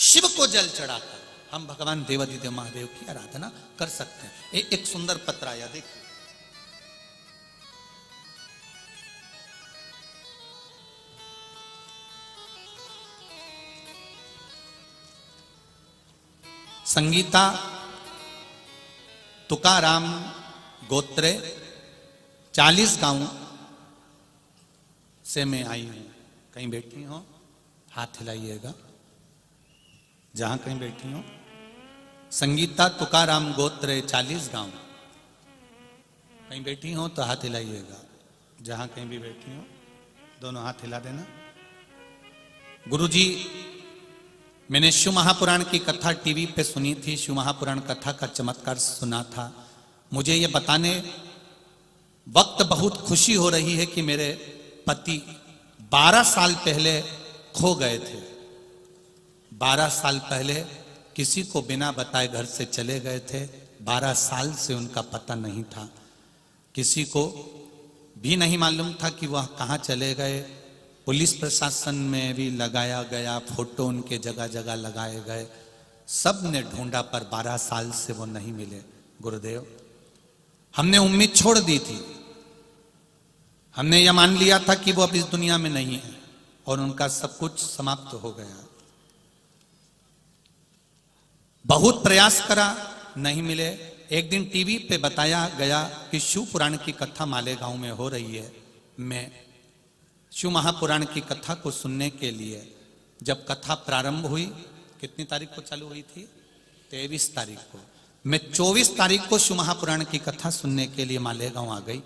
शिव को जल चढ़ाकर हम भगवान देवाधिदेव महादेव की आराधना कर सकते हैं। एक सुंदर पत्र आया, देखिए, संगीता तुकाराम गोत्रे 40 गांव से मैं आई हूं। कहीं बैठी हो हाथ हिलाइएगा, जहां कहीं बैठी हो। संगीता तुकाराम गोत्रे 40 गांव, कहीं बैठी हो तो हाथ हिलाइएगा, जहां कहीं भी बैठी हो। दोनों हाथ हिला देना। गुरुजी, मैंने शिव महापुराण की कथा टीवी पे सुनी थी, शिव महापुराण कथा का चमत्कार सुना था। मुझे ये बताने वक्त बहुत खुशी हो रही है कि मेरे पति 12 साल पहले खो गए थे। 12 साल पहले किसी को बिना बताए घर से चले गए थे। 12 साल से उनका पता नहीं था, किसी को भी नहीं मालूम था कि वह कहाँ चले गए। पुलिस प्रशासन में भी लगाया गया, फोटो उनके जगह जगह लगाए गए, सब ने ढूंढा पर 12 साल से वो नहीं मिले। गुरुदेव, हमने उम्मीद छोड़ दी थी, हमने यह मान लिया था कि वो अब इस दुनिया में नहीं है और उनका सब कुछ समाप्त हो गया। बहुत प्रयास करा, नहीं मिले। एक दिन टीवी पे बताया गया कि शिव पुराण की कथा मालेगांव में हो रही है। मैं शिव महापुराण की कथा को सुनने के लिए जब कथा प्रारंभ हुई, कितनी तारीख को चालू हुई थी? 23 तारीख को। मैं 24 तारीख को शिव महापुराण की कथा सुनने के लिए मालेगांव आ गई।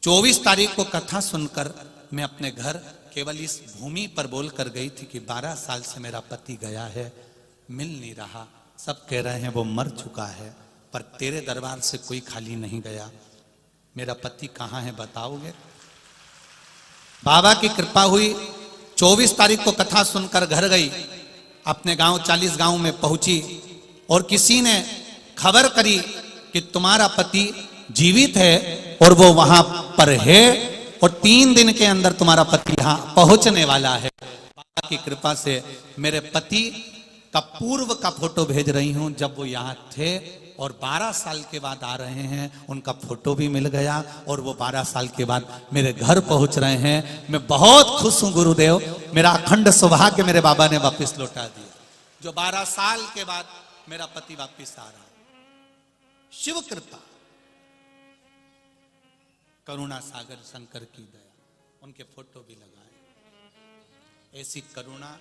24 तारीख को कथा सुनकर मैं अपने घर केवल इस भूमि पर बोल कर गई थी कि 12 साल से मेरा पति गया है, मिल नहीं रहा। सब कह रहे हैं वो मर चुका है, पर तेरे दरबार से कोई खाली नहीं गया। मेरा पति कहाँ है बताओगे? बाबा की कृपा हुई। 24 तारीख को कथा सुनकर घर गई, अपने गांव 40 गांव में पहुंची और किसी ने खबर करी कि तुम्हारा पति जीवित है और वो वहां पर है और 3 दिन के अंदर तुम्हारा पति यहां पहुंचने वाला है। बाबा की कृपा से मेरे पति का पूर्व का फोटो भेज रही हूं, जब वो यहां थे और 12 साल के बाद आ रहे हैं। उनका फोटो भी मिल गया और वो 12 साल के बाद मेरे घर पहुंच रहे हैं। मैं बहुत खुश हूं गुरुदेव, मेरा अखंड सौभाग्य मेरे बाबा ने वापस लौटा दिया। जो 12 साल के बाद मेरा पति वापस आ रहा है। शिव कृपा, करुणा सागर शंकर की दया, उनके फोटो भी लगाए। ऐसी करुणा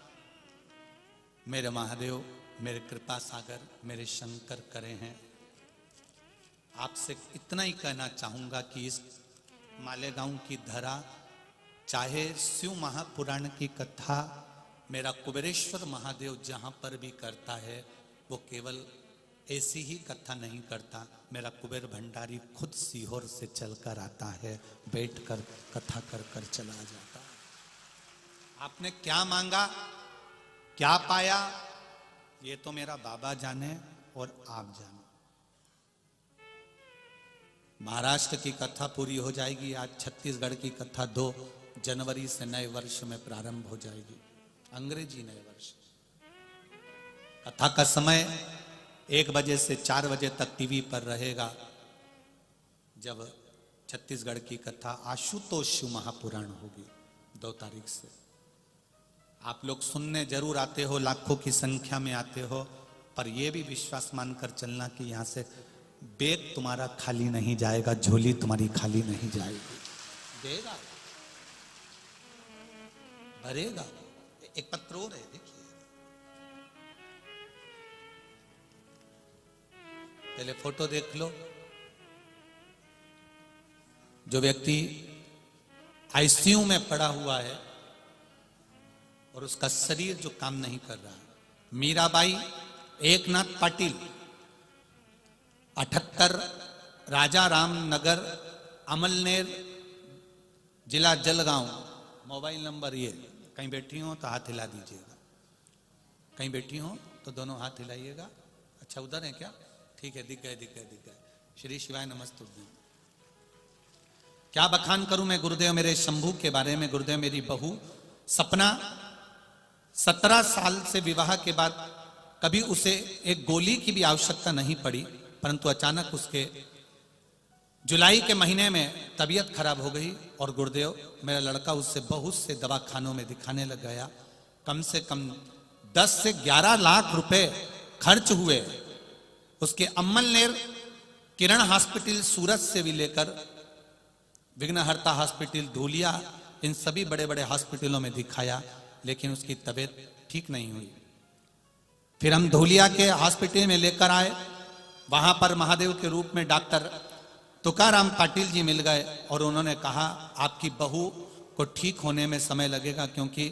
मेरे महादेव, मेरे कृपा सागर, मेरे शंकर करे हैं। आपसे इतना ही कहना चाहूंगा कि इस मालेगांव की धरा, चाहे शिव महापुराण की कथा मेरा कुबेरेश्वर महादेव जहां पर भी करता है, वो केवल ऐसी ही कथा नहीं करता। मेरा कुबेर भंडारी खुद सीहोर से चलकर आता है, बैठकर कथा कर कर चला जाता है। आपने क्या मांगा, क्या पाया, ये तो मेरा बाबा जाने और आप जाने। महाराष्ट्र की कथा पूरी हो जाएगी आज। छत्तीसगढ़ की कथा 2 जनवरी से नए वर्ष में प्रारंभ हो जाएगी, अंग्रेजी नए वर्ष। कथा का समय 1 बजे से 4 बजे तक टीवी पर रहेगा। जब छत्तीसगढ़ की कथा आशुतोष शिव महापुराण होगी 2 तारीख से। आप लोग सुनने जरूर आते हो, लाखों की संख्या में आते हो, पर यह भी विश्वास मानकर चलना कि यहां से बैग तुम्हारा खाली नहीं जाएगा, झोली तुम्हारी खाली नहीं जाएगी। देगा, भरेगा। एक पत्र और है, देखिए, पहले फोटो देख लो। जो व्यक्ति आईसीयू में पड़ा हुआ है और उसका शरीर जो काम नहीं कर रहा है। मीराबाई एकनाथ पाटिल, 78 राजा राम नगर, अमलनेर, जिला जलगांव। मोबाइल नंबर ये। कहीं बैठी हो तो हाथ हिला दीजिएगा, कहीं बैठी हो तो दोनों हाथ हिलाइएगा। अच्छा, उधर है क्या? ठीक है, दिख गए दिख गए दिख गए। श्री शिवाय नमस्तुभ्यं। क्या बखान करूं मैं गुरुदेव मेरे शंभू के बारे में। गुरुदेव, मेरी बहू सपना 17 साल से विवाह के बाद कभी उसे एक गोली की भी आवश्यकता नहीं पड़ी, परंतु अचानक उसके जुलाई के महीने में तबीयत खराब हो गई और गुरुदेव मेरा लड़का उससे बहुत से दवाखानों में दिखाने लग गया। कम से कम 10 से 11 लाख रुपए खर्च हुए। उसके अम्मलनेर किरण हॉस्पिटल सूरत से भी लेकर विघ्नहर्ता हॉस्पिटल धूलिया, इन सभी बड़े बड़े हॉस्पिटलों में दिखाया, लेकिन उसकी तबीयत ठीक नहीं हुई। फिर हम धूलिया के हॉस्पिटल में लेकर आए। वहां पर महादेव के रूप में डॉक्टर तुकाराम पाटिल जी मिल गए और उन्होंने कहा आपकी बहू को ठीक होने में समय लगेगा, क्योंकि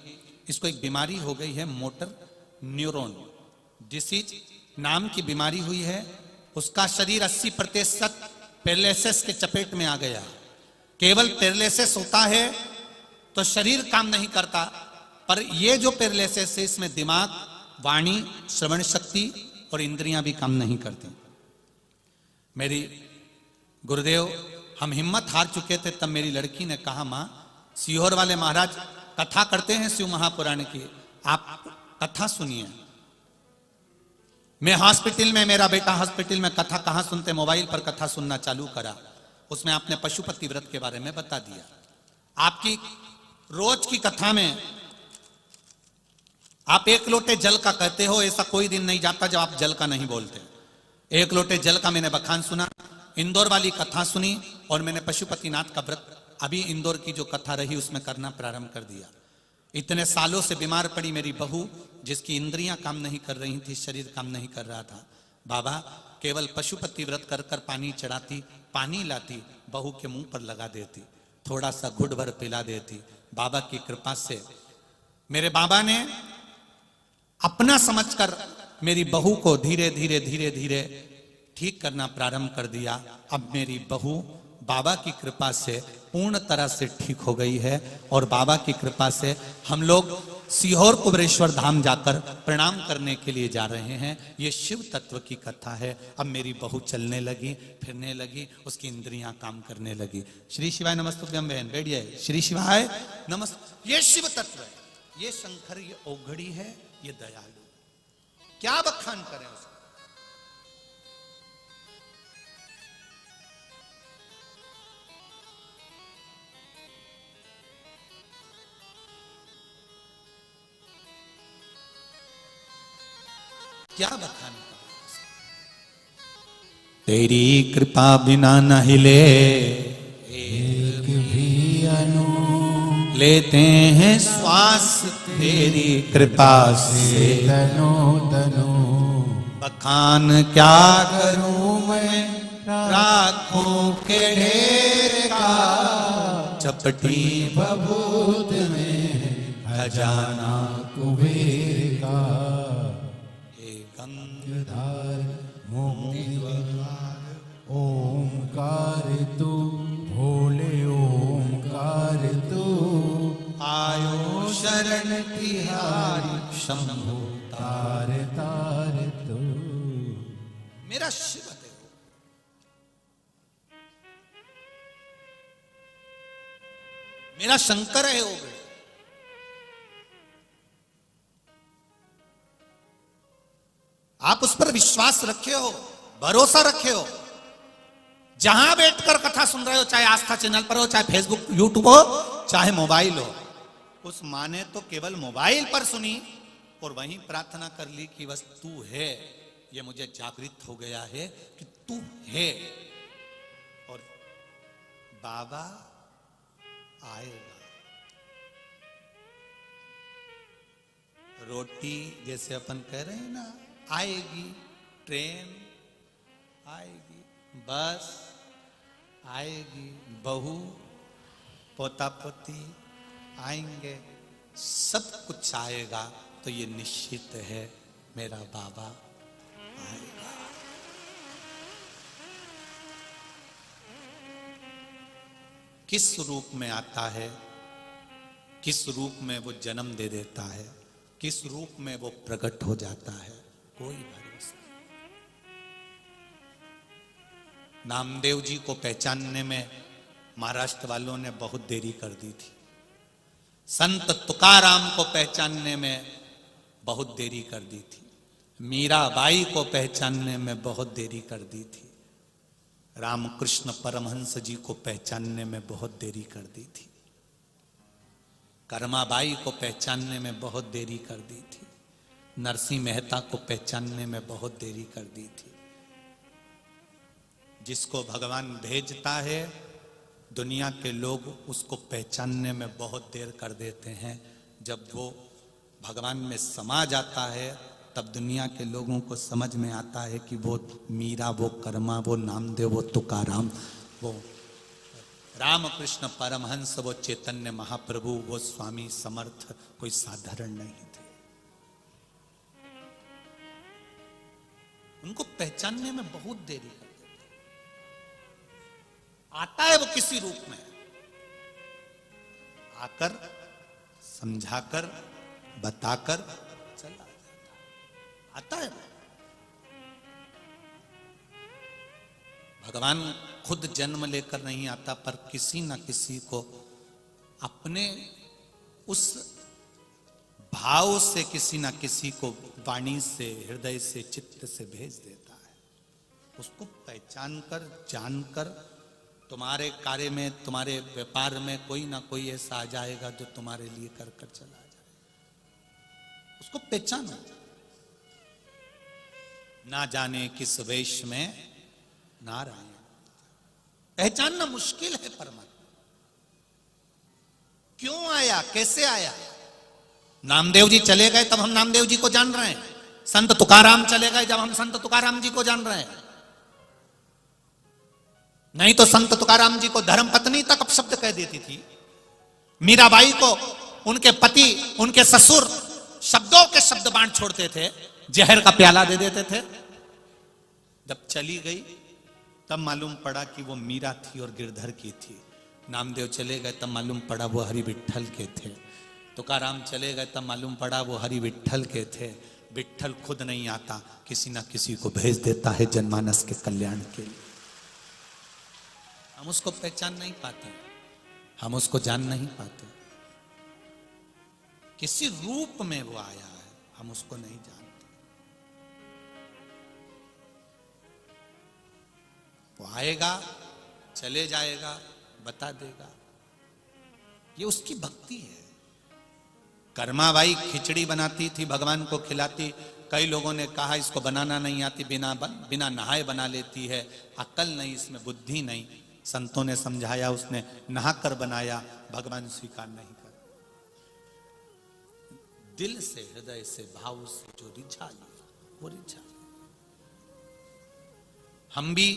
इसको एक बीमारी हो गई है, मोटर न्यूरॉन डिसीज नाम की बीमारी हुई है। उसका शरीर 80% पैरालिसिस के चपेट में आ गया। केवल पैरालिसिस होता है तो शरीर काम नहीं करता, पर ये जो पैरालिसिस है इसमें दिमाग, वाणी, श्रवण शक्ति और इंद्रियां भी काम नहीं करती। मेरी गुरुदेव, हम हिम्मत हार चुके थे, तब मेरी लड़की ने कहा, मां सीहोर वाले महाराज कथा करते हैं शिव महापुराण की, आप कथा सुनिए। मैं हॉस्पिटल में, मेरा बेटा हॉस्पिटल में, कथा कहां सुनते, मोबाइल पर कथा सुनना चालू करा। उसमें आपने पशुपति व्रत के बारे में बता दिया। आपकी रोज की कथा में आप 1 लोटे जल का कहते हो, ऐसा कोई दिन नहीं जाता जब आप जल का नहीं बोलते। 1 लोटे जल का मैंने बखान सुना, इंदौर वाली कथा सुनी, और मैंने पशुपतिनाथ का व्रत अभी इंदौर की जो कथा रही उसमें करना प्रारंभ कर दिया। इतने सालों से बीमार पड़ी मेरी बहू, जिसकी इंद्रियां काम नहीं कर रही थी, शरीर काम नहीं कर रहा था। बाबा केवल पशुपति व्रत कर कर पानी चढ़ाती, पानी लाती, बहू के मुंह पर लगा देती, थोड़ा सा घुट भर पिला देती। बाबा की कृपा से मेरे बाबा ने अपना समझकर मेरी बहू को धीरे धीरे धीरे धीरे ठीक करना प्रारंभ कर दिया। अब मेरी बहू बाबा की कृपा से पूर्ण तरह से ठीक हो गई है, और बाबा की कृपा से हम लोग सीहोर कुबरेश्वर धाम जाकर प्रणाम करने के लिए जा रहे हैं। ये शिव तत्व की कथा है। अब मेरी बहू चलने लगी, फिरने लगी, उसकी इंद्रियां काम करने लगी। श्री शिवाय नमस्तुभ्यम बहन, बैठिए। श्री शिवाय नमस्त। ये शिव तत्व है, ये शंकर, ये औघड़ी है, ये दयालु। क्या बखान करें उसका। क्या बखान करें। तेरी कृपा बिना न हिले एक भी अनु, लेते हैं श्वास तेरी कृपा से तनो तनो। बखान क्या करूं मैं राखों के ढेर का, चपटी बबूत में खजाना कुबेर का। गंगाधर ओमकार तू भोले, ओमकार तू आयो शरण तिहारी शंभो तार तार तू। मेरा शिव देव, मेरा शंकर है वो। आप उस पर विश्वास रखे हो, भरोसा रखे हो। जहां बैठकर कथा सुन रहे हो, चाहे आस्था चैनल पर हो, चाहे फेसबुक यूट्यूब हो, चाहे मोबाइल हो, उस माँ ने तो केवल मोबाइल पर सुनी और वहीं प्रार्थना कर ली कि बस तू है। ये मुझे जागृत हो गया है कि तू है, और बाबा आएगा। रोटी जैसे अपन कह रहे हैं ना, आएगी, ट्रेन आएगी, बस आएगी, बहू पोता पोती आएंगे, सब कुछ आएगा। तो ये निश्चित है मेरा बाबा आएगा। किस रूप में आता है, किस रूप में वो जन्म दे देता है, किस रूप में वो प्रकट हो जाता है, कोई भरोसा नहीं। नामदेव जी को पहचानने में महाराष्ट्र वालों ने बहुत देरी कर दी थी। संत तुकाराम को पहचानने में बहुत देरी कर दी थी। मीराबाई को पहचानने में बहुत देरी कर दी थी। रामकृष्ण परमहंस जी को पहचानने में बहुत देरी कर दी थी। कर्माबाई को पहचानने में बहुत देरी कर दी थी। नरसिंह मेहता को पहचानने में बहुत देरी कर दी थी। जिसको भगवान भेजता है, दुनिया के लोग उसको पहचानने में बहुत देर कर देते हैं। जब वो भगवान में समा जाता है, तब दुनिया के लोगों को समझ में आता है कि वो मीरा, वो कर्मा, वो नामदेव, वो तुकाराम, वो रामकृष्ण परमहंस वो चैतन्य महाप्रभु वो स्वामी समर्थ कोई साधारण नहीं थे। उनको पहचानने में बहुत देरी करते थे। आता है वो किसी रूप में, आकर समझाकर बताकर चला जाता। आता है वो। भगवान खुद जन्म लेकर नहीं आता, पर किसी न किसी को अपने उस भाव से किसी न किसी को वाणी से, हृदय से, चित्त से भेज देता है। उसको पहचान कर, जानकर तुम्हारे कार्य में, तुम्हारे व्यापार में कोई ना कोई ऐसा आ जाएगा जो तुम्हारे लिए कर कर चला जाए। उसको पहचानो। ना जाने किस वेश में नारायण, पहचानना मुश्किल है परमात्मा। क्यों आया, कैसे आया? नामदेव जी चले गए तब हम नामदेव जी को जान रहे हैं। संत तुकाराम चले गए जब हम संत तुकाराम जी को जान रहे हैं। नहीं तो संत तुकाराम जी को धर्म पत्नी तक अपशब्द कह देती थी। मीराबाई को उनके पति, उनके ससुर शब्दों के शब्द बांट छोड़ते थे, जहर का प्याला दे देते थे। जब चली गई तब मालूम पड़ा कि वो मीरा थी और गिरधर की थी। नामदेव चले गए तब मालूम पड़ा वो हरि विट्ठल के थे। तुकाराम चले गए तब मालूम पड़ा वो हरि विट्ठल के थे। विट्ठल खुद नहीं आता, किसी ना किसी को भेज देता है जनमानस के कल्याण के लिए। हम उसको पहचान नहीं पाते, हम उसको जान नहीं पाते। किसी रूप में वो आया है, हम उसको नहीं जानते। वो आएगा, चले जाएगा, बता देगा। ये उसकी भक्ति है। कर्माबाई खिचड़ी बनाती थी, भगवान को खिलाती। कई लोगों ने कहा इसको बनाना नहीं आती, बिना नहाए बना लेती है, अक्ल नहीं, इसमें बुद्धि नहीं। संतों ने समझाया, उसने नहाकर बनाया, भगवान स्वीकार नहीं कर। दिल से, हृदय से, भाव से जो रिझा लिया वो रिझा। हम भी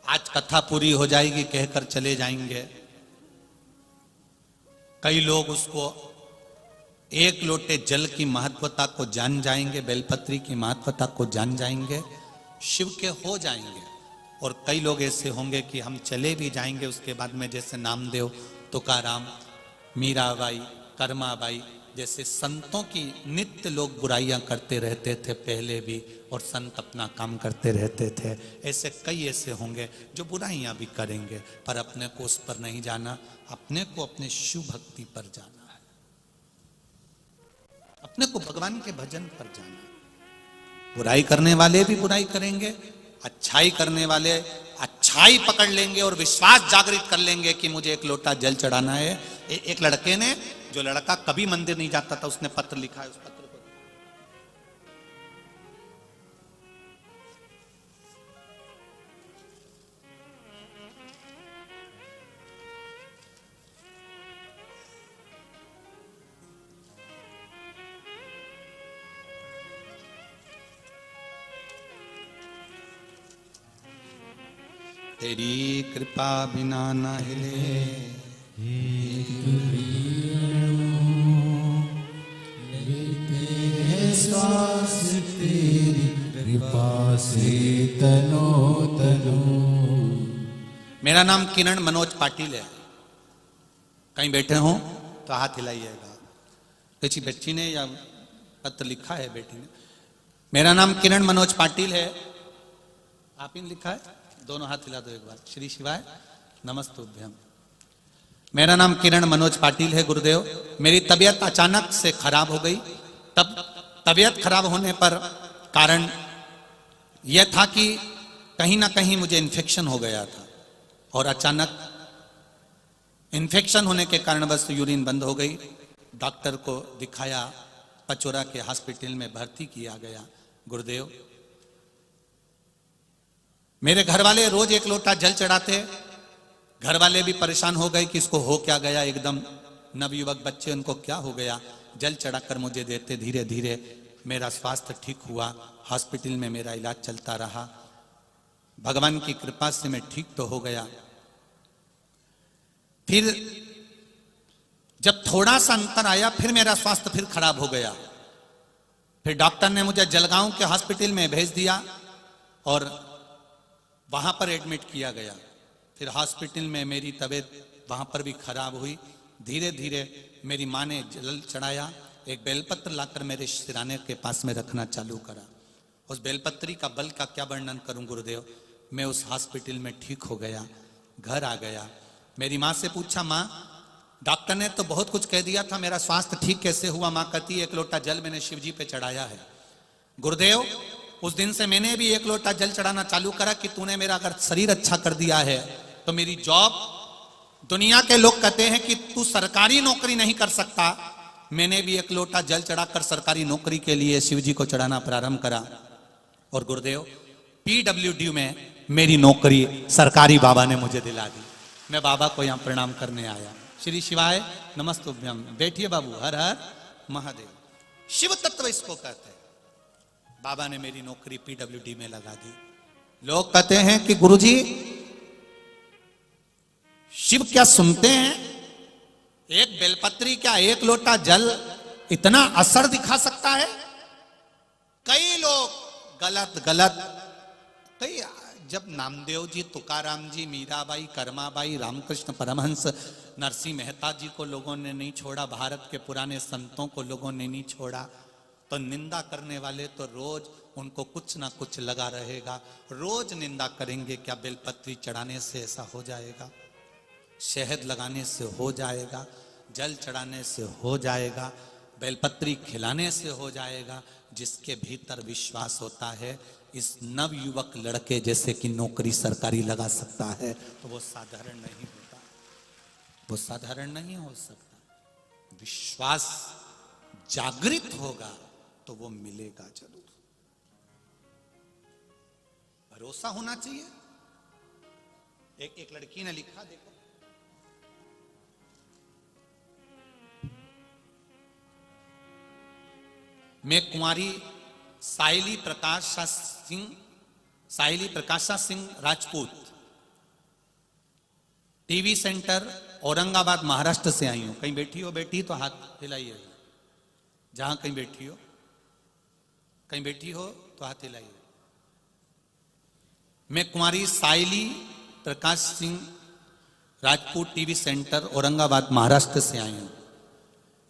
आज कथा पूरी हो जाएगी कहकर चले जाएंगे। कई लोग उसको एक लोटे जल की महत्वता को जान जाएंगे, बेलपत्री की महत्वता को जान जाएंगे, शिव के हो जाएंगे। और कई लोग ऐसे होंगे कि हम चले भी जाएंगे उसके बाद में, जैसे नामदेव, तुकाराम, मीराबाई, कर्माबाई जैसे संतों की नित्य लोग बुराइयां करते रहते थे पहले भी, और संत अपना काम करते रहते थे। ऐसे कई ऐसे होंगे जो बुराइयां भी करेंगे, पर अपने को उस पर नहीं जाना, अपने को अपने शिव भक्ति पर जाना है, अपने को भगवान के भजन पर जाना है। बुराई करने वाले भी बुराई करेंगे, अच्छाई करने वाले अच्छाई पकड़ लेंगे और विश्वास जागृत कर लेंगे कि मुझे एक लोटा जल चढ़ाना है। एक लड़के ने, जो लड़का कभी मंदिर नहीं जाता था, उसने पत्र लिखा है। उस पत्र को तेरी कृपा बिना न हिले, श्वास तेरी कृपा से तनो तनो। मेरा नाम किरण मनोज पाटिल है। कहीं बैठे हो तो हाथ हिलाइएगा। किसी बच्ची ने या पत्र लिखा है बेटी ने। मेरा नाम किरण मनोज पाटिल है। आप ही ने लिखा है? दोनों हाथ हिला दो एक बार। श्री शिवाय नमस्तुभ्यम। मेरा नाम किरण मनोज पाटिल है गुरुदेव। मेरी तबीयत अचानक से खराब हो गई। तब तबीयत खराब होने पर कारण यह था कि कहीं ना कहीं मुझे इन्फेक्शन हो गया था, और अचानक इन्फेक्शन होने के कारण बस यूरिन बंद हो गई। डॉक्टर को दिखाया, पचोरा के हॉस्पिटल में भर्ती किया गया। गुरुदेव, मेरे घर वाले रोज एक लोटा जल चढ़ाते। घर वाले भी परेशान हो गए कि इसको हो क्या गया, एकदम नवयुवक बच्चे, उनको क्या हो गया। जल चढ़ाकर मुझे देते। धीरे धीरे मेरा स्वास्थ्य ठीक हुआ। हॉस्पिटल में मेरा इलाज चलता रहा। भगवान की कृपा से मैं ठीक तो हो गया, फिर जब थोड़ा सा अंतर आया, फिर मेरा स्वास्थ्य फिर खराब हो गया। फिर डॉक्टर ने मुझे जलगांव के हॉस्पिटल में भेज दिया और वहां पर एडमिट किया गया। फिर हॉस्पिटल में मेरी तबीयत वहां पर भी खराब हुई। धीरे धीरे मेरी माँ ने जल चढ़ाया, एक बेलपत्र लाकर मेरे सिराने के पास में रखना चालू करा। उस बेलपत्री का बल का क्या वर्णन करूं गुरुदेव। मैं उस हॉस्पिटल में ठीक हो गया, घर आ गया। मेरी माँ से पूछा, माँ डॉक्टर ने तो बहुत कुछ कह दिया था, मेरा स्वास्थ्य ठीक कैसे हुआ? माँ कहती, एक लोटा जल मैंने शिव जी पे चढ़ाया है। गुरुदेव उस दिन से मैंने भी एक लोटा जल चढ़ाना चालू करा कि तूने मेरा अगर शरीर अच्छा कर दिया है तो मेरी जॉब, दुनिया के लोग कहते हैं कि तू सरकारी नौकरी नहीं कर सकता, मैंने भी एक लोटा जल चढ़ाकर सरकारी नौकरी के लिए शिव जी को चढ़ाना प्रारंभ करा। और गुरुदेव पीडब्ल्यूडी में मेरी नौकरी सरकारी बाबा ने मुझे दिला दी। मैं बाबा को यहां प्रणाम करने आया। श्री शिवाय नमस्तुभ्यम। बैठिए बाबू, हर हर महादेव। शिव तत्व इसको कहते हैं। बाबा ने मेरी नौकरी पीडब्ल्यूडी में लगा दी। लोग कहते हैं कि गुरुजी शिव क्या सुनते हैं? एक बेलपत्री क्या एक लोटा जल इतना असर दिखा सकता है? कई लोग गलत गलत, कई जब नामदेव जी, तुकाराम जी, मीराबाई, कर्माबाई, रामकृष्ण परमहंस, नरसिंह मेहता जी को लोगों ने नहीं छोड़ा, भारत के पुराने संतों को लोगों ने नहीं छोड़ा, तो निंदा करने वाले तो रोज उनको कुछ ना कुछ लगा रहेगा। रोज निंदा करेंगे। क्या बेलपत्री चढ़ाने से ऐसा हो जाएगा? शहद लगाने से हो जाएगा? जल चढ़ाने से हो जाएगा? बेलपत्री खिलाने से हो जाएगा? जिसके भीतर विश्वास होता है इस नव युवक लड़के जैसे कि नौकरी सरकारी लगा सकता है, तो वो साधारण नहीं होता, वो साधारण नहीं हो सकता। विश्वास जागृत होगा तो वो मिलेगा जरूर। भरोसा होना चाहिए। एक लड़की ने लिखा, देखो, मैं कुंवारी साहिली प्रकाशा सिंह राजपूत, टीवी सेंटर औरंगाबाद महाराष्ट्र से आई हूं। कहीं बैठी हो बेटी तो हाथ हिलाइए। जहां कहीं बैठी हो, कहीं बैठी हो तो हाथ हिलाइए। मैं कुंवारी साहिली प्रकाश सिंह राजपूत, टीवी सेंटर औरंगाबाद महाराष्ट्र से आई हूं।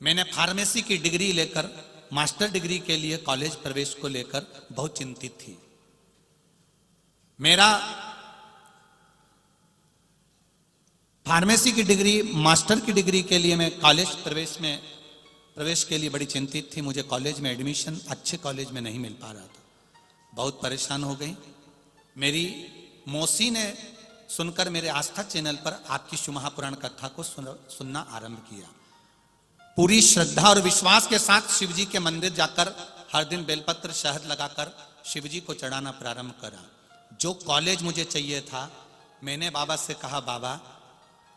मैंने फार्मेसी की डिग्री लेकर, मास्टर डिग्री के लिए कॉलेज प्रवेश को लेकर बहुत चिंतित थी। मेरा फार्मेसी की डिग्री, मास्टर की डिग्री के लिए मैं कॉलेज प्रवेश के लिए बड़ी चिंतित थी। मुझे कॉलेज में एडमिशन अच्छे कॉलेज में नहीं मिल पा रहा था। बहुत परेशान हो गई। मेरी मौसी ने सुनकर मेरे आस्था चैनल पर आपकी शिव महापुराण कथा को सुनना आरंभ किया। पूरी श्रद्धा और विश्वास के साथ शिव जी के मंदिर जाकर हर दिन बेलपत्र शहद लगाकर शिव जी को चढ़ाना प्रारंभ करा। जो कॉलेज मुझे चाहिए था, मैंने बाबा से कहा, बाबा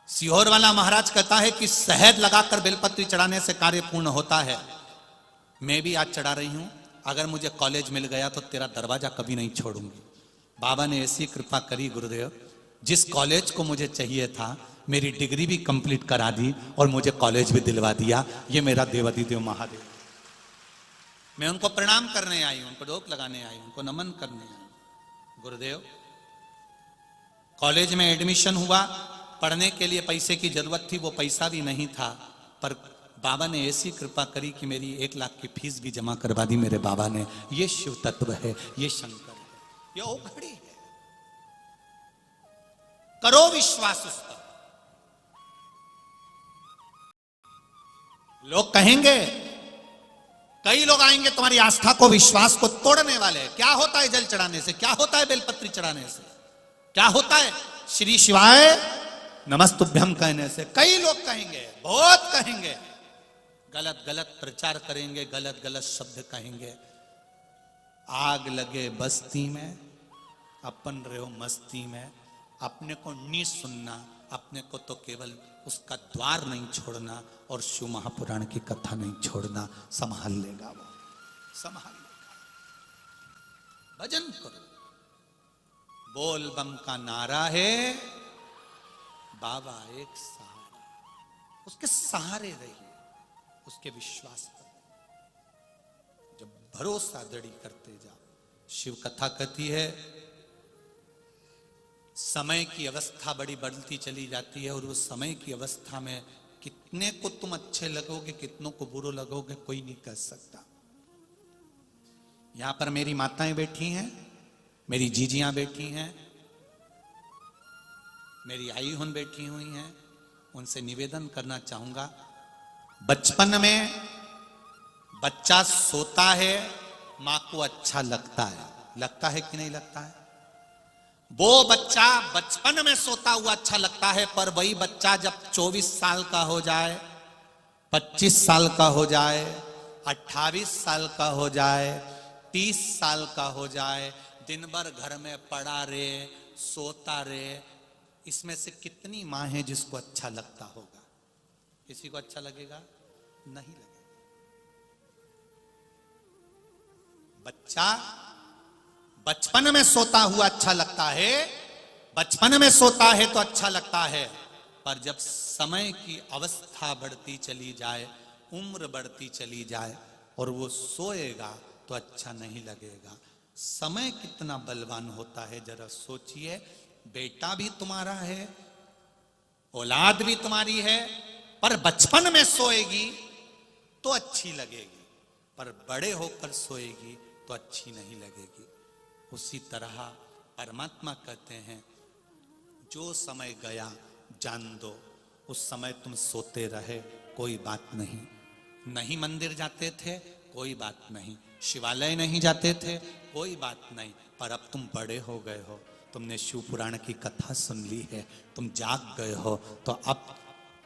सीहोर वाला महाराज कहता है कि शहद लगाकर बेलपत्री चढ़ाने से कार्य पूर्ण होता है। मैं भी आज चढ़ा रही हूं। अगर मुझे कॉलेज मिल गया तो तेरा दरवाजा कभी नहीं छोड़ूंगी। बाबा ने ऐसी कृपा करी गुरुदेव, जिस कॉलेज को मुझे चाहिए था मेरी डिग्री भी कंप्लीट करा दी और मुझे कॉलेज भी दिलवा दिया। ये मेरा देवादिदेव महादेव। मैं उनको प्रणाम करने आई हूं, उनको डोक लगाने आई हूं, उनको नमन करने आई हूं। गुरुदेव, कॉलेज में एडमिशन हुआ, पढ़ने के लिए पैसे की जरूरत थी, वो पैसा भी नहीं था, पर बाबा ने ऐसी कृपा करी कि मेरी 1 लाख की फीस भी जमा करवा दी मेरे बाबा ने। ये शिव तत्व है, ये शंकर है, ये औखड़ी है। करो विश्वास उस पर। लोग कहेंगे, कई लोग आएंगे तुम्हारी आस्था को, विश्वास को तोड़ने वाले। क्या होता है जल चढ़ाने से? क्या होता है बेलपत्री चढ़ाने से? क्या होता है श्री शिवाय नमस्तुभ्यम कहने से? कई लोग कहेंगे, बहुत कहेंगे, गलत गलत प्रचार करेंगे, गलत गलत शब्द कहेंगे। आग लगे बस्ती में, अपन रहो मस्ती में। अपने को नहीं सुनना, अपने को तो केवल उसका द्वार नहीं छोड़ना और शिव महापुराण की कथा नहीं छोड़ना। संभाल लेगा वो, संभाल लेगा। भजन करो। बोल बम का नारा है, बाबा एक सहारा। उसके सहारे रहिए, उसके विश्वास पर। जब भरोसा दृढ़ करते जाओ, शिव कथा कहती है समय की अवस्था बड़ी बढ़ती चली जाती है, और उस समय की अवस्था में कितने को तुम अच्छे लगोगे, कितनों को बुरे लगोगे, कोई नहीं कह सकता। यहां पर मेरी माताएं बैठी हैं, मेरी जीजियां बैठी हैं, मेरी आई हुन बैठी हुई हैं, उनसे निवेदन करना चाहूंगा, बचपन में बच्चा सोता है, मां को अच्छा लगता है कि नहीं लगता है? वो बच्चा बचपन में सोता हुआ अच्छा लगता है, पर वही बच्चा जब 24 साल का हो जाए, 25 साल का हो जाए, 28 साल का हो जाए, 30 साल का हो जाए, दिन भर घर में पड़ा रहे, सोता रहे, इसमें से कितनी मां है जिसको अच्छा लगता होगा? किसी को अच्छा लगेगा? नहीं लगेगा। बच्चा बचपन में सोता हुआ अच्छा लगता है, बचपन में सोता है तो अच्छा लगता है, पर जब समय की अवस्था बढ़ती चली जाए, उम्र बढ़ती चली जाए और वो सोएगा तो अच्छा नहीं लगेगा। समय कितना बलवान होता है, जरा सोचिए। बेटा भी तुम्हारा है, औलाद भी तुम्हारी है, पर बचपन में सोएगी तो अच्छी लगेगी, पर बड़े होकर सोएगी तो अच्छी नहीं लगेगी। उसी तरह परमात्मा कहते हैं, जो समय गया जान दो, उस समय तुम सोते रहे कोई बात नहीं, नहीं मंदिर जाते थे कोई बात नहीं, शिवालय नहीं जाते थे कोई बात नहीं, पर अब तुम बड़े हो गए हो, तुमने शिव पुराण की कथा सुन ली है, तुम जाग गए हो, तो अब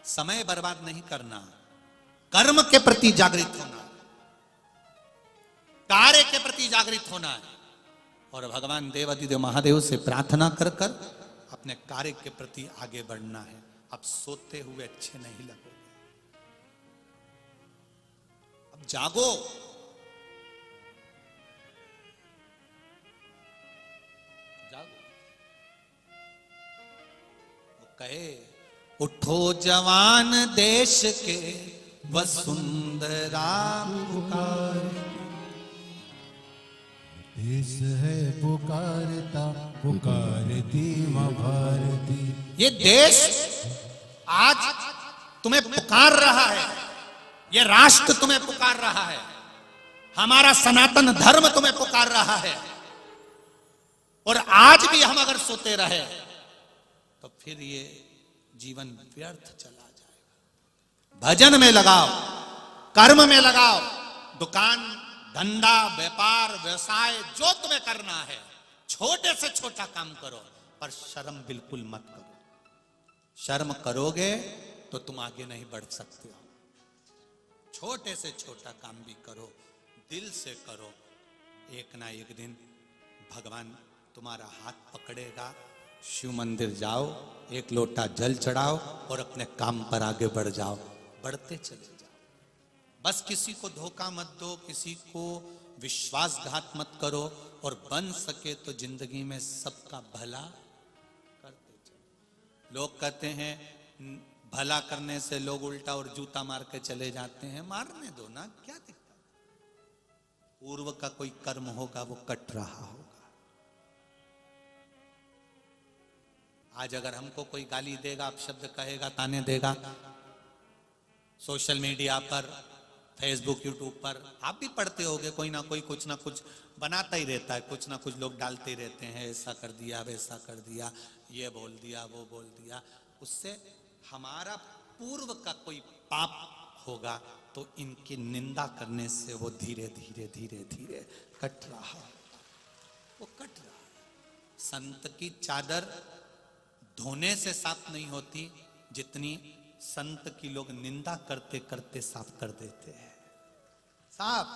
समय बर्बाद नहीं करना, कर्म के प्रति जागृत होना, कार्य के प्रति जागृत होना है, और भगवान देवादिदेव महादेव से प्रार्थना कर कर अपने कार्य के प्रति आगे बढ़ना है। अब सोते हुए अच्छे नहीं लगोगे, अब जागो। जागो। वो कहे, उठो जवान देश के वसुंधरा पुकार, देश है पुकारता पुकारती मां भारती। ये देश आज तुम्हें पुकार रहा है, ये राष्ट्र तुम्हें पुकार रहा है, हमारा सनातन धर्म तुम्हें पुकार रहा है, और आज भी हम अगर सोते रहे तो फिर ये जीवन व्यर्थ चला जाएगा। भजन में लगाओ, कर्म में लगाओ, दुकान धंधा व्यापार व्यवसाय जो तुम्हें करना है, छोटे से छोटा काम करो, पर शर्म बिल्कुल मत करो। शर्म करोगे तो तुम आगे नहीं बढ़ सकते हो। छोटे से छोटा काम भी करो, दिल से करो, एक ना एक दिन भगवान तुम्हारा हाथ पकड़ेगा। शिव मंदिर जाओ, एक लोटा जल चढ़ाओ और अपने काम पर आगे बढ़ जाओ, बढ़ते चले जाओ। बस किसी को धोखा मत दो, किसी को विश्वासघात मत करो, और बन सके तो जिंदगी में सबका भला करते चलो। लोग कहते हैं भला करने से लोग उल्टा और जूता मार के चले जाते हैं, मारने दो ना, क्या दिक्कत। पूर्व का कोई कर्म होगा वो कट रहा होगा। आज अगर हमको कोई गाली देगा, अपशब्द कहेगा, ताने देगा, सोशल मीडिया पर, फेसबुक यूट्यूब पर आप भी पढ़ते होगे, कोई ना कोई कुछ ना कुछ बनाता ही रहता है, कुछ ना कुछ लोग डालते ही रहते हैं, ऐसा कर दिया, वैसा कर दिया, ये बोल दिया, वो बोल दिया। उससे हमारा पूर्व का कोई पाप होगा तो इनकी निंदा करने से वो धीरे धीरे धीरे धीरे कट रहा, वो कट रहा। संत की चादर धोने से साफ नहीं होती, जितनी संत की लोग निंदा करते करते साफ कर देते हैं। साफ।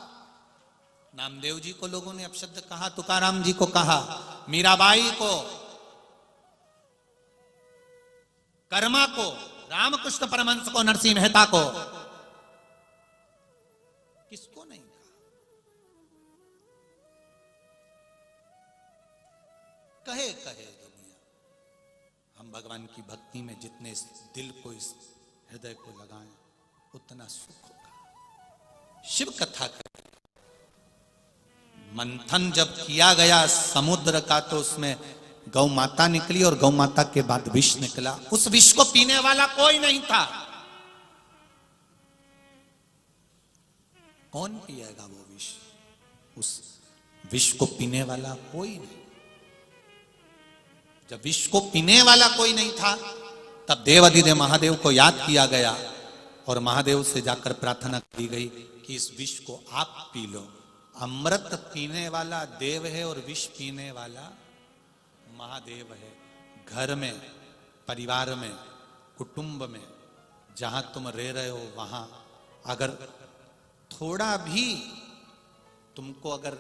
नामदेव जी को लोगों ने अपशब्द कहा, तुकाराम जी को कहा, मीराबाई को, कर्मा को, रामकृष्ण परमहंस को, नरसिंह मेहता को, किसको नहीं कहा? कहे कहे दुनिया। हम भगवान की भक्ति में जितने इस दिल को इस हृदय को लगाएं, उतना सुख होगा। शिव कथा करते मंथन जब किया गया समुद्र का, तो उसमें गौ माता निकली और गौ माता के बाद विष निकला। उस विष को पीने वाला कोई नहीं था। कौन पिएगा वो विष? उस विष को पीने वाला कोई नहीं। जब विष को पीने वाला कोई नहीं था, तब देवाधिदेव महादेव को याद किया गया और महादेव से जाकर प्रार्थना की गई कि इस विष को आप पी लो। अमृत पीने वाला देव है और विष पीने वाला महादेव है। घर में, परिवार में, कुटुंब में, जहां तुम रह रहे हो, वहां अगर थोड़ा भी तुमको अगर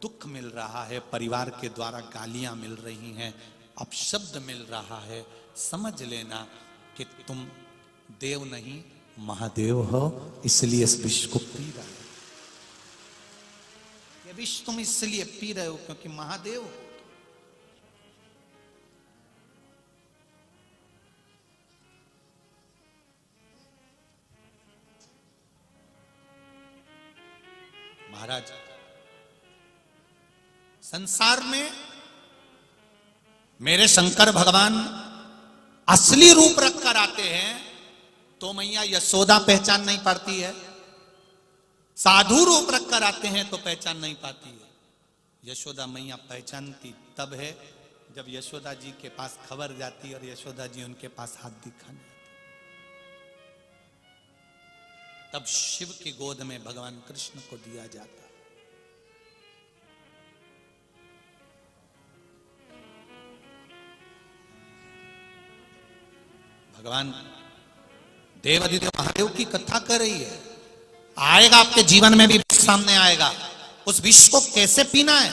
दुख मिल रहा है, परिवार के द्वारा गालियां मिल रही हैं, अपशब्द मिल रहा है, समझ लेना कि तुम देव नहीं महादेव हो, इसलिए इस विष को पी रहे हो। ये विष तुम इसलिए पी रहे हो क्योंकि महादेव हो। महाराज, संसार में मेरे शंकर भगवान असली रूप रखकर आते हैं तो मैया यशोदा पहचान नहीं पाती है। साधु रूप रखकर आते हैं तो पहचान नहीं पाती है। यशोदा मैया पहचानती तब है जब यशोदा जी के पास खबर जाती और यशोदा जी उनके पास हाथ दिखाने आते। तब शिव की गोद में भगवान कृष्ण को दिया जाता। भगवान देवाधिदेव महादेव की कथा कर रही है। आएगा आपके जीवन में भी सामने आएगा। उस विष को कैसे पीना है,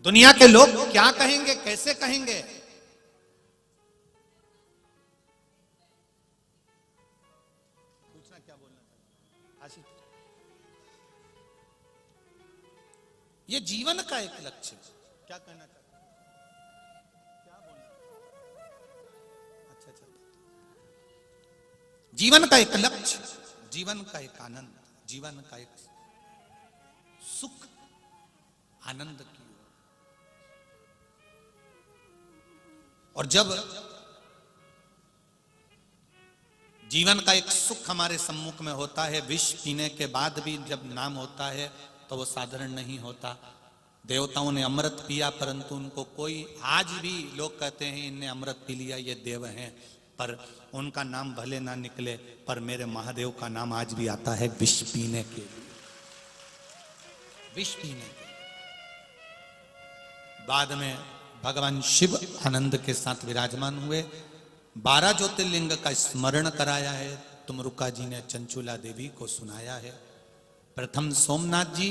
दुनिया के लोग क्या कहेंगे, कैसे कहेंगे, पूछना क्या बोलना चाहिए आशीष? ये जीवन का एक लक्ष्य, क्या कहना चाहते, क्या बोलना? अच्छा, जीवन का एक लक्ष्य, जीवन का एक आनंद, जीवन का एक सुख, आनंद की। और जब जीवन का एक सुख हमारे सम्मुख में होता है, विष पीने के बाद भी जब नाम होता है तो वो साधारण नहीं होता। देवताओं ने अमृत पिया, परंतु उनको कोई, आज भी लोग कहते हैं इनने अमृत पी लिया, ये देव हैं, पर उनका नाम भले ना निकले, पर मेरे महादेव का नाम आज भी आता है विष पीने के लिए। विष पीने के बाद में भगवान शिव आनंद के साथ विराजमान हुए। 12 ज्योतिर्लिंग का स्मरण कराया है। तुमरुका जी ने चंचुला देवी को सुनाया है। प्रथम सोमनाथ जी,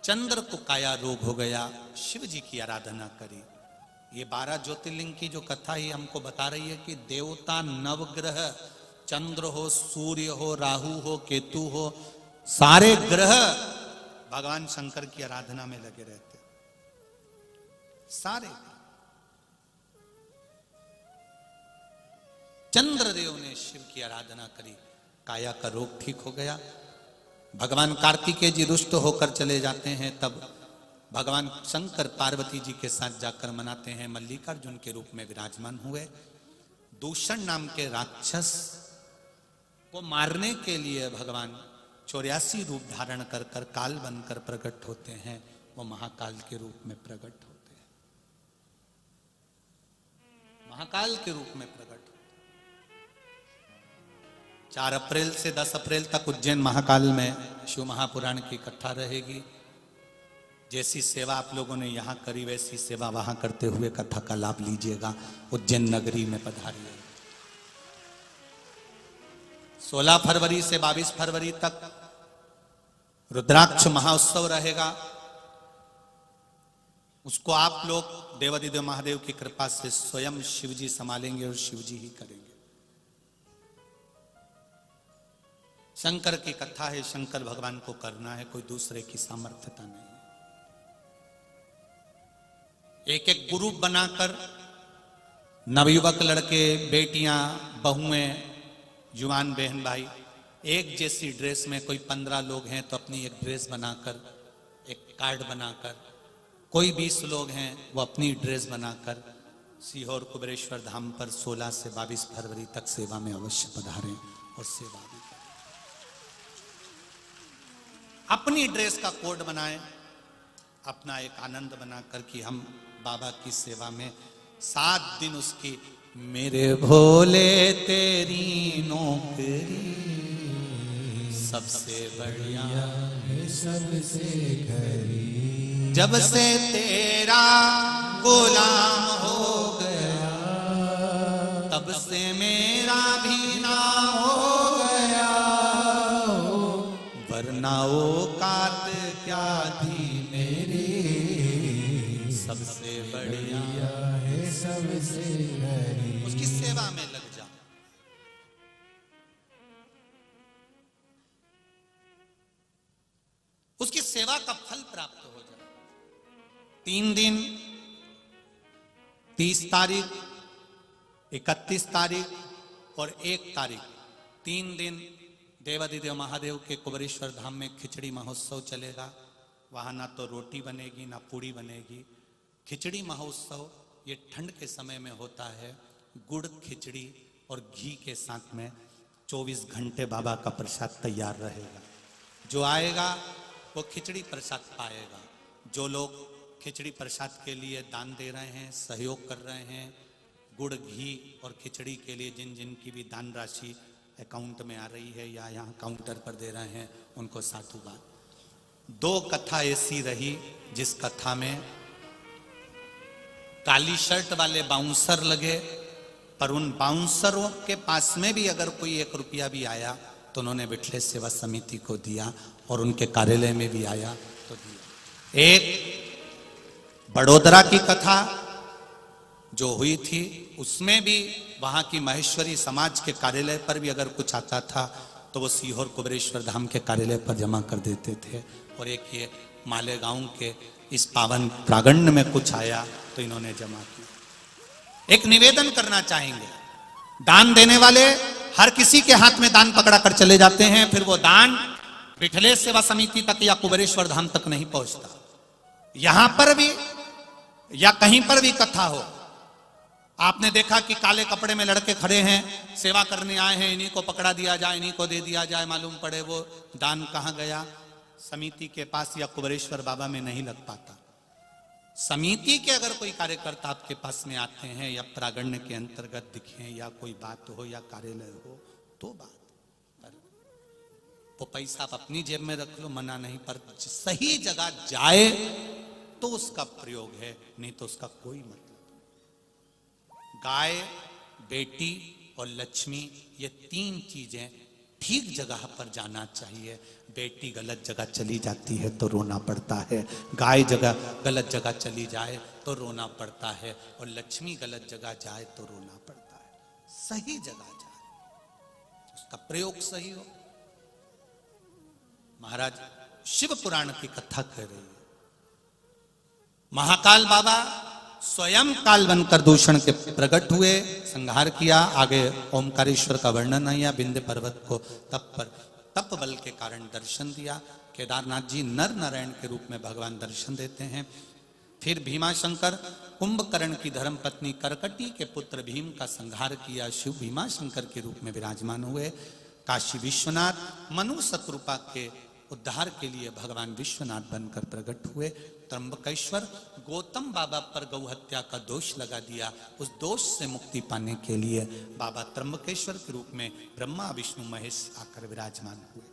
चंद्र को काया रोग हो गया, शिव जी की आराधना करी। ये 12 ज्योतिर्लिंग की जो कथा ही हमको बता रही है कि देवता, नवग्रह, चंद्र हो, सूर्य हो, राहु हो, केतु हो, सारे ग्रह भगवान शंकर की आराधना में लगे रहते, सारे। चंद्रदेव ने शिव की आराधना करी, काया का रोग ठीक हो गया। भगवान कार्तिकेय जी रुष्ट होकर चले जाते हैं, तब भगवान शंकर पार्वती जी के साथ जाकर मनाते हैं। मल्लिकार्जुन के रूप में विराजमान हुए। दूषण नाम के राक्षस को मारने के लिए भगवान 84 रूप धारण कर कर काल बनकर प्रकट होते हैं। वो महाकाल के रूप में प्रकट होते हैं, महाकाल के रूप में प्रकट। 4 अप्रैल से 10 अप्रैल तक उज्जैन महाकाल में शिव महापुराण की कथा रहेगी। जैसी सेवा आप लोगों ने यहाँ करी, वैसी सेवा वहां करते हुए कथा का लाभ लीजिएगा। उज्जैन नगरी में पधारिए। 16 फरवरी से 22 फरवरी तक रुद्राक्ष महोत्सव रहेगा। उसको आप लोग देवाधिदेव महादेव की कृपा से स्वयं शिव जी संभालेंगे और शिव जी ही करेंगे। शंकर की कथा है, शंकर भगवान को करना है, कोई दूसरे की सामर्थ्यता नहीं। एक एक ग्रुप बनाकर नवयुवक लड़के, बेटियां, बहुएं जुवान बहन भाई, एक जैसी ड्रेस में कोई 15 लोग हैं तो अपनी एक ड्रेस बनाकर, एक कार्ड बनाकर, कोई 20 लोग हैं वो अपनी ड्रेस बनाकर सीहोर कुबेरेश्वर धाम पर 16 से 22 फरवरी तक सेवा में अवश्य पधारें और सेवा भी करें। अपनी ड्रेस का कोड बनाएं, अपना एक आनंद बनाकर कि हम बाबा की सेवा में 7 दिन उसकी, मेरे भोले तेरी नौकरी सबसे बढ़िया है सबसे खरी, जब से तेरा गुलाम हो गया तब से मेरा भी ना हो गया, वरना औकात क्या थी मेरी, सबसे बढ़िया है सबसे खरी। उसकी सेवा में लग जाओ। उसकी सेवा का फल प्राप्त हो जाए। 3 दिन 30 तारीख, 31 तारीख और 1 तारीख, 3 दिन देवादिदेव महादेव के कुबेरेश्वर धाम में खिचड़ी महोत्सव चलेगा। वहां ना तो रोटी बनेगी ना पूड़ी बनेगी। खिचड़ी महोत्सव ये ठंड के समय में होता है। गुड़ खिचड़ी और घी के साथ में 24 घंटे बाबा का प्रसाद तैयार रहेगा। जो आएगा वो खिचड़ी प्रसाद पाएगा। जो लोग खिचड़ी प्रसाद के लिए दान दे रहे हैं, सहयोग कर रहे हैं, गुड़ घी और खिचड़ी के लिए जिन जिन की भी दान राशि अकाउंट में आ रही है या यहाँ काउंटर पर दे रहे हैं, उनको साधुवाद। 2 कथा ऐसी रही जिस कथा में काली शर्ट वाले बाउंसर लगे, पर उन बाउंसरों के पास में भी अगर कोई 1 रुपया भी आया तो उन्होंने बिठले सेवा समिति को दिया, और उनके कार्यालय में भी आया तो दिया। एक बड़ोदरा की कथा जो हुई थी, उसमें भी वहां की महेश्वरी समाज के कार्यालय पर भी अगर कुछ आता था तो वो सीहोर कुबेरेश्वर धाम के कार्यालय पर जमा कर देते थे। और एक ये मालेगांव के इस पावन प्रांगण में कुछ आया तो इन्होंने जमा किया। एक निवेदन करना चाहेंगे, दान देने वाले हर किसी के हाथ में दान पकड़ा कर चले जाते हैं, फिर वो दान विठलेश सेवा समिति तक या कुबेरेश्वर धाम तक नहीं पहुंचता। यहां पर भी या कहीं पर भी कथा हो, आपने देखा कि काले कपड़े में लड़के खड़े हैं, सेवा करने आए हैं, इन्हीं को पकड़ा दिया जाए, इन्हीं को दे दिया जाए, मालूम पड़े वो दान कहां गया, समिति के पास या कुबेरेश्वर बाबा में नहीं लग पाता। समिति के अगर कोई कार्यकर्ता आपके पास में आते हैं या प्रागण्य के अंतर्गत दिखे या कोई बात हो या कार्यालय हो तो बात, पर वो पैसा आप अपनी जेब में रख लो, मना नहीं, पर सही जगह जाए तो उसका प्रयोग है, नहीं तो उसका कोई मतलब। गाय, बेटी और लक्ष्मी, ये 3 चीजें ठीक जगह पर जाना चाहिए। बेटी गलत जगह चली जाती है तो रोना पड़ता है, गाय गलत जगह चली जाए तो रोना पड़ता है, और लक्ष्मी गलत जगह जाए तो रोना पड़ता है। सही जगह जाए, उसका प्रयोग सही हो। महाराज शिव पुराण की कथा कह रही है, महाकाल बाबा स्वयं काल बनकर दूषण के प्रकट हुए, संहार किया। आगे ओमकारेश्वर का वर्णन है, या विंध्य पर्वत को तप बल के कारण दर्शन दिया। केदारनाथ जी नर नारायण के रूप में भगवान दर्शन देते हैं। फिर भीमाशंकर कुंभकर्ण की धर्मपत्नी करकटी के पुत्र भीम का संहार किया, शिव भीमाशंकर के रूप में विराजमान हुए। काशी विश्वनाथ मनु शत्रुपा के उद्धार के लिए भगवान विश्वनाथ बनकर प्रकट हुए। त्र्यंबकेश्वर गौतम बाबा पर गौ हत्या का दोष लगा दिया, उस दोष से मुक्ति पाने के लिए बाबा त्र्यंबकेश्वर के रूप में ब्रह्मा विष्णु महेश आकर विराजमान हुए।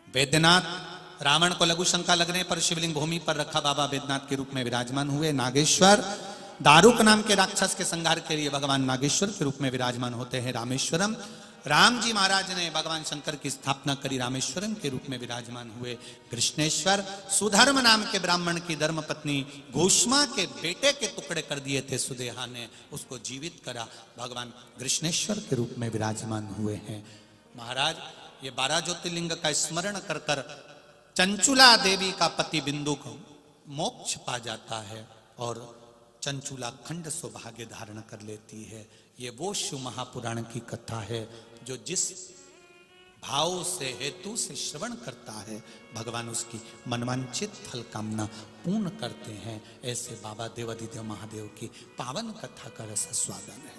वैद्यनाथ रावण को लघु शंका लगने पर शिवलिंग भूमि पर रखा बाबा वैद्यनाथ के रूप में विराजमान हुए। नागेश्वर दारुक नाम के राक्षस के संहार के लिए भगवान नागेश्वर के रूप में विराजमान होते हैं। रामेश्वरम, राम जी महाराज ने भगवान शंकर की स्थापना करी, रामेश्वरम के रूप में विराजमान हुए। कृष्णेश्वर सुधर्म नाम के ब्राह्मण की धर्मपत्नी घोषमा के बेटे के टुकड़े कर दिए थे सुदेहा ने, उसको जीवित करा, भगवान कृष्णेश्वर के रूप में विराजमान हुए हैं। महाराज ये 12 ज्योतिर्लिंग का स्मरण कर कर चंचुला देवी का पति बिंदु को मोक्ष पा जाता है और चंचुला खंड सौभाग्य धारण कर लेती है। ये वो शिव महापुराण की कथा है जो जिस भाव से हेतु से श्रवण करता है भगवान उसकी मनवांछित फल कामना पूर्ण करते हैं। ऐसे बाबा देवादिदेव महादेव की पावन कथा का रस स्वादन है।